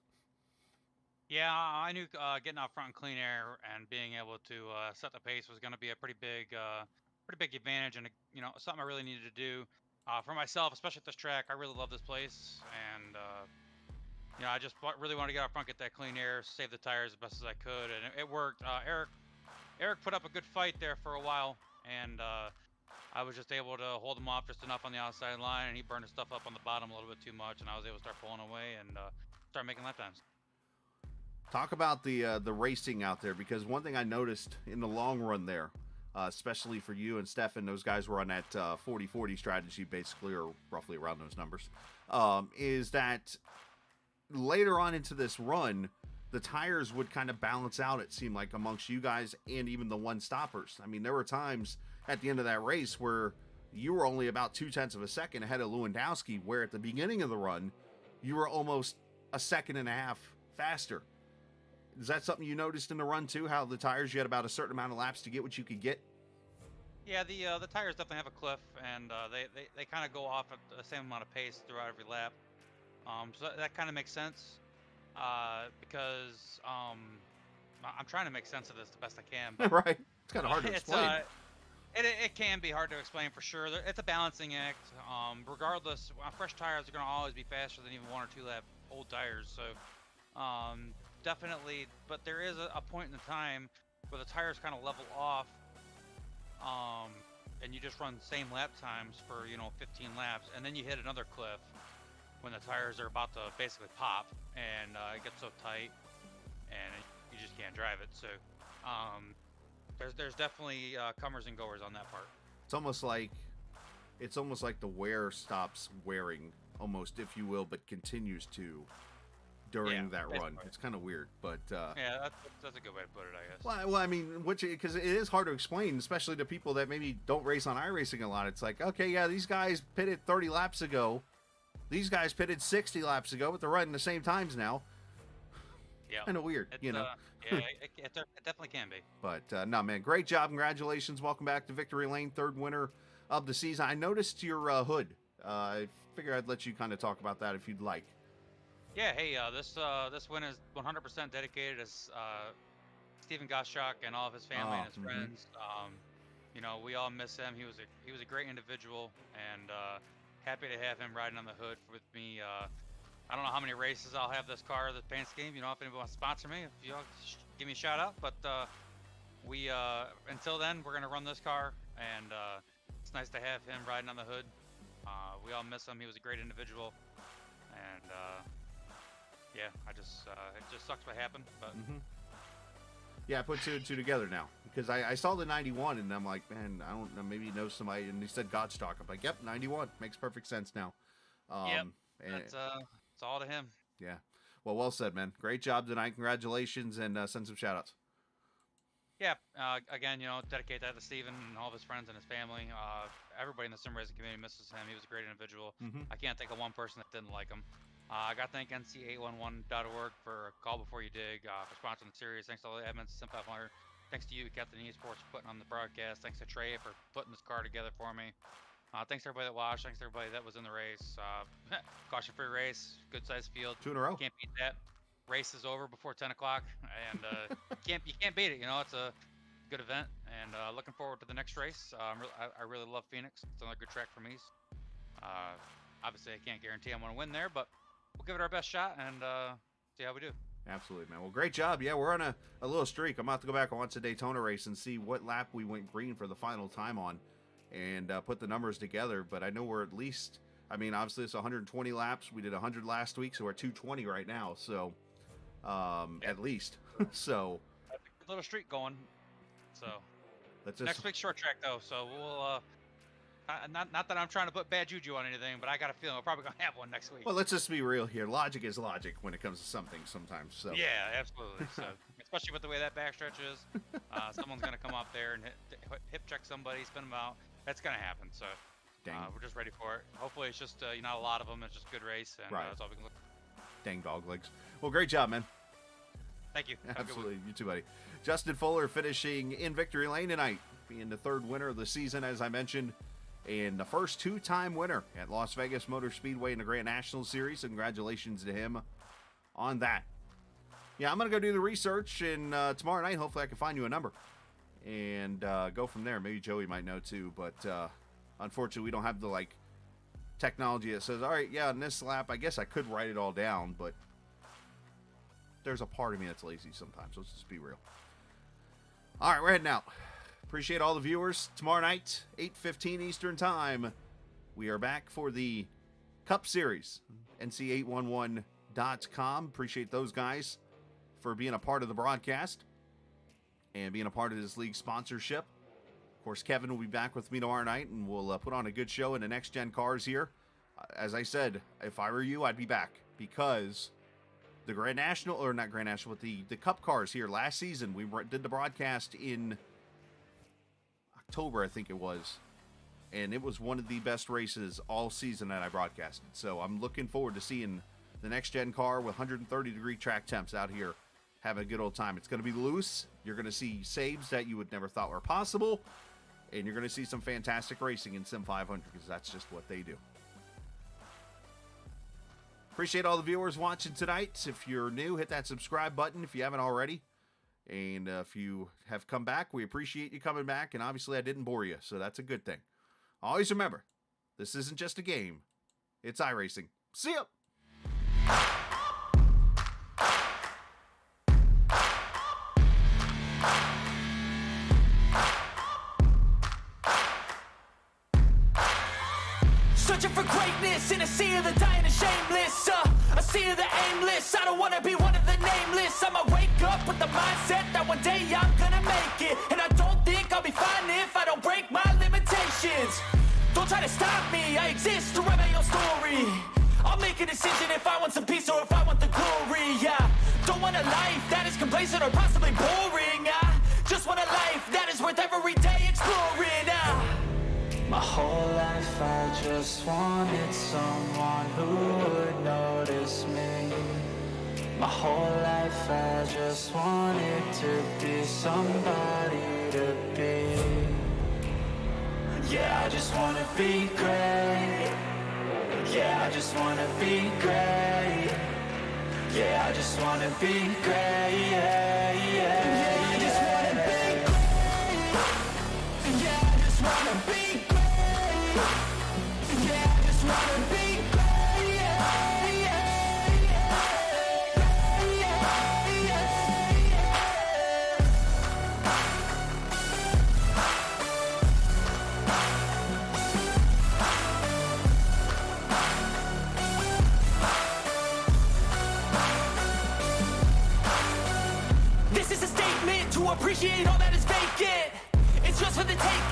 Yeah, I knew getting out front in clean air and being able to set the pace was going to be a pretty big advantage, and you know, something I really needed to do for myself, especially at this track. I really love this place, and you know, I just really wanted to get out front, get that clean air, save the tires as best as I could, and it worked. Eric put up a good fight there for a while, and I was just able to hold him off just enough on the outside line, and he burned his stuff up on the bottom a little bit too much, and I was able to start pulling away and start making lap times. Talk about the racing out there, because one thing I noticed in the long run there, especially for you and Stefan, those guys were on that 40-40 strategy basically, or roughly around those numbers, is that later on into this run, the tires would kind of balance out, it seemed like, amongst you guys and even the one-stoppers. I mean, there were times at the end of that race where you were only about 0.2 of a second ahead of Lewandowski, where at the beginning of the run, you were almost a second and a half faster. Is that something you noticed in the run too? How the tires, you had about a certain amount of laps to get what you could get? Yeah, the tires definitely have a cliff, and they kind of go off at the same amount of pace throughout every lap. So that kind of makes sense, because I'm trying to make sense of this the best I can. But, right, it's kind of hard to explain. It can be hard to explain for sure. It's a balancing act. Regardless, fresh tires are going to always be faster than even 1 or 2 lap old tires. So definitely, but there is a point in the time where the tires kind of level off, and you just run same lap times for 15 laps, and then you hit another cliff when the tires are about to basically pop, and it gets so tight, and you just can't drive it. So there's definitely comers and goers on that part. It's almost like the wear stops wearing, almost, if you will, but continues to during that run. It's kind of weird, but yeah, that's a good way to put it, I guess. Well, I mean, because it is hard to explain, especially to people that maybe don't race on iRacing a lot. It's like, okay, yeah, these guys pitted 30 laps ago, these guys pitted 60 laps ago, but they're riding the same times now. Yeah, kind of weird, it's, you know. Yeah, it definitely can be. But no, man, great job, congratulations, welcome back to Victory Lane, 3rd winner of the season. I noticed your hood. I figure I'd let you kind of talk about that if you'd like. Yeah, hey, this win is 100% dedicated to Stephen Gottschalk and all of his family and his friends. You know, we all miss him. He was a great individual, and happy to have him riding on the hood with me. I don't know how many races I'll have this car, the paint scheme. You know, if anybody wants to sponsor me, if you give me a shout out. But we until then, we're gonna run this car, and it's nice to have him riding on the hood. We all miss him. He was a great individual, and yeah, it just sucks what happened, but yeah, I put 2 and 2 together now, because I saw the 91 and I'm like, man, I don't know, maybe you know somebody, and he said Gottschalk. I'm like, yep, 91 makes perfect sense now. Yep, it's all to him. Yeah, well said, man. Great job tonight. Congratulations, and send some shout outs. Yeah, again, you know, dedicate that to Steven and all of his friends and his family. Everybody in the sim racing community misses him. He was a great individual. I can't think of one person that didn't like him. I got to thank NC811.org for Call Before You Dig, for sponsoring the series. Thanks to all the admins, Sim500. Thanks to you, Captain Esports, for putting on the broadcast. Thanks to Trey for putting this car together for me. Thanks to everybody that watched. Thanks to everybody that was in the race. Caution-free race, good-sized field. 2 in a row. Can't beat that. Race is over before 10 o'clock, and you can't beat it. You know, it's a good event, and looking forward to the next race. I really love Phoenix. It's another good track for me. Obviously, I can't guarantee I'm going to win there, but we'll give it our best shot and see how we do. Absolutely, man. Well, great job. Yeah, we're on a little streak. I'm about to go back and watch the Daytona race and see what lap we went green for the final time on, and put the numbers together. But I know we're at least, I mean, obviously it's 120 laps. We did 100 last week, so we're 220 right now. So at least. So a little streak going. So that's next week's short track though. So we'll not that I'm trying to put bad juju on anything, but I got a feeling we're probably gonna have one next week. Well, let's just be real here. Logic is logic when it comes to something sometimes. So yeah, absolutely. So especially with the way that backstretch is, someone's gonna come up there and hip check somebody, spin them out. That's gonna happen. So we're just ready for it. Hopefully it's just not a lot of them. It's just a good race, and that's all we can look for. Dang dog legs. Well, great job, man. Thank you. Have a good one. Absolutely. You too, buddy. Justin Fuller finishing in victory lane tonight, being the third winner of the season, as I mentioned, and the first two-time winner at Las Vegas Motor Speedway in the Grand National Series. Congratulations to him on that. Yeah, I'm going to go do the research, and tomorrow night, hopefully I can find you a number and go from there. Maybe Joey might know too, but unfortunately, we don't have the, technology that says, all right, yeah, in this lap, I guess I could write it all down, but there's a part of me that's lazy sometimes. Let's just be real. All right, we're heading out. Appreciate all the viewers. Tomorrow night, 8:15 Eastern Time, we are back for the Cup Series. NC811.com. Appreciate those guys for being a part of the broadcast and being a part of this league sponsorship. Of course, Kevin will be back with me tomorrow night, and we'll put on a good show in the next-gen cars here. As I said, if I were you, I'd be back because the Grand National, or not Grand National, but the Cup cars here last season, we did the broadcast in October, I think it was, and it was one of the best races all season that I broadcasted. So I'm looking forward to seeing the next-gen car with 130-degree track temps out here having a good old time. It's going to be loose. You're going to see saves that you would never thought were possible, and you're going to see some fantastic racing in Sim500 because that's just what they do. Appreciate all the viewers watching tonight. If you're new, hit that subscribe button if you haven't already. And if you have come back, we appreciate you coming back. And obviously, I didn't bore you, so that's a good thing. Always remember, this isn't just a game. It's iRacing. See ya! Searching for greatness in a sea of the dying and shameless. A sea of the aimless. I don't wanna be one of the nameless. I'ma wake up with the mindset that one day I'm gonna make it. And I don't think I'll be fine if I don't break my limitations. Don't try to stop me, I exist to write my own story. I'll make a decision if I want some peace or if I want the glory. Yeah, don't want a life that is complacent or possibly boring. I just want a life that is worth every day exploring. My whole life I just wanted someone who would notice me. My whole life I just wanted to be somebody to be. Yeah, I just wanna be great. Yeah, I just wanna be great. Yeah, I just wanna be great. Yeah, yeah, I just wanna be great. Yeah, I just wanna be great. Yeah, I just wanna be great. Yeah, yeah, This is a statement to appreciate all that is vacant. It's just for the taking.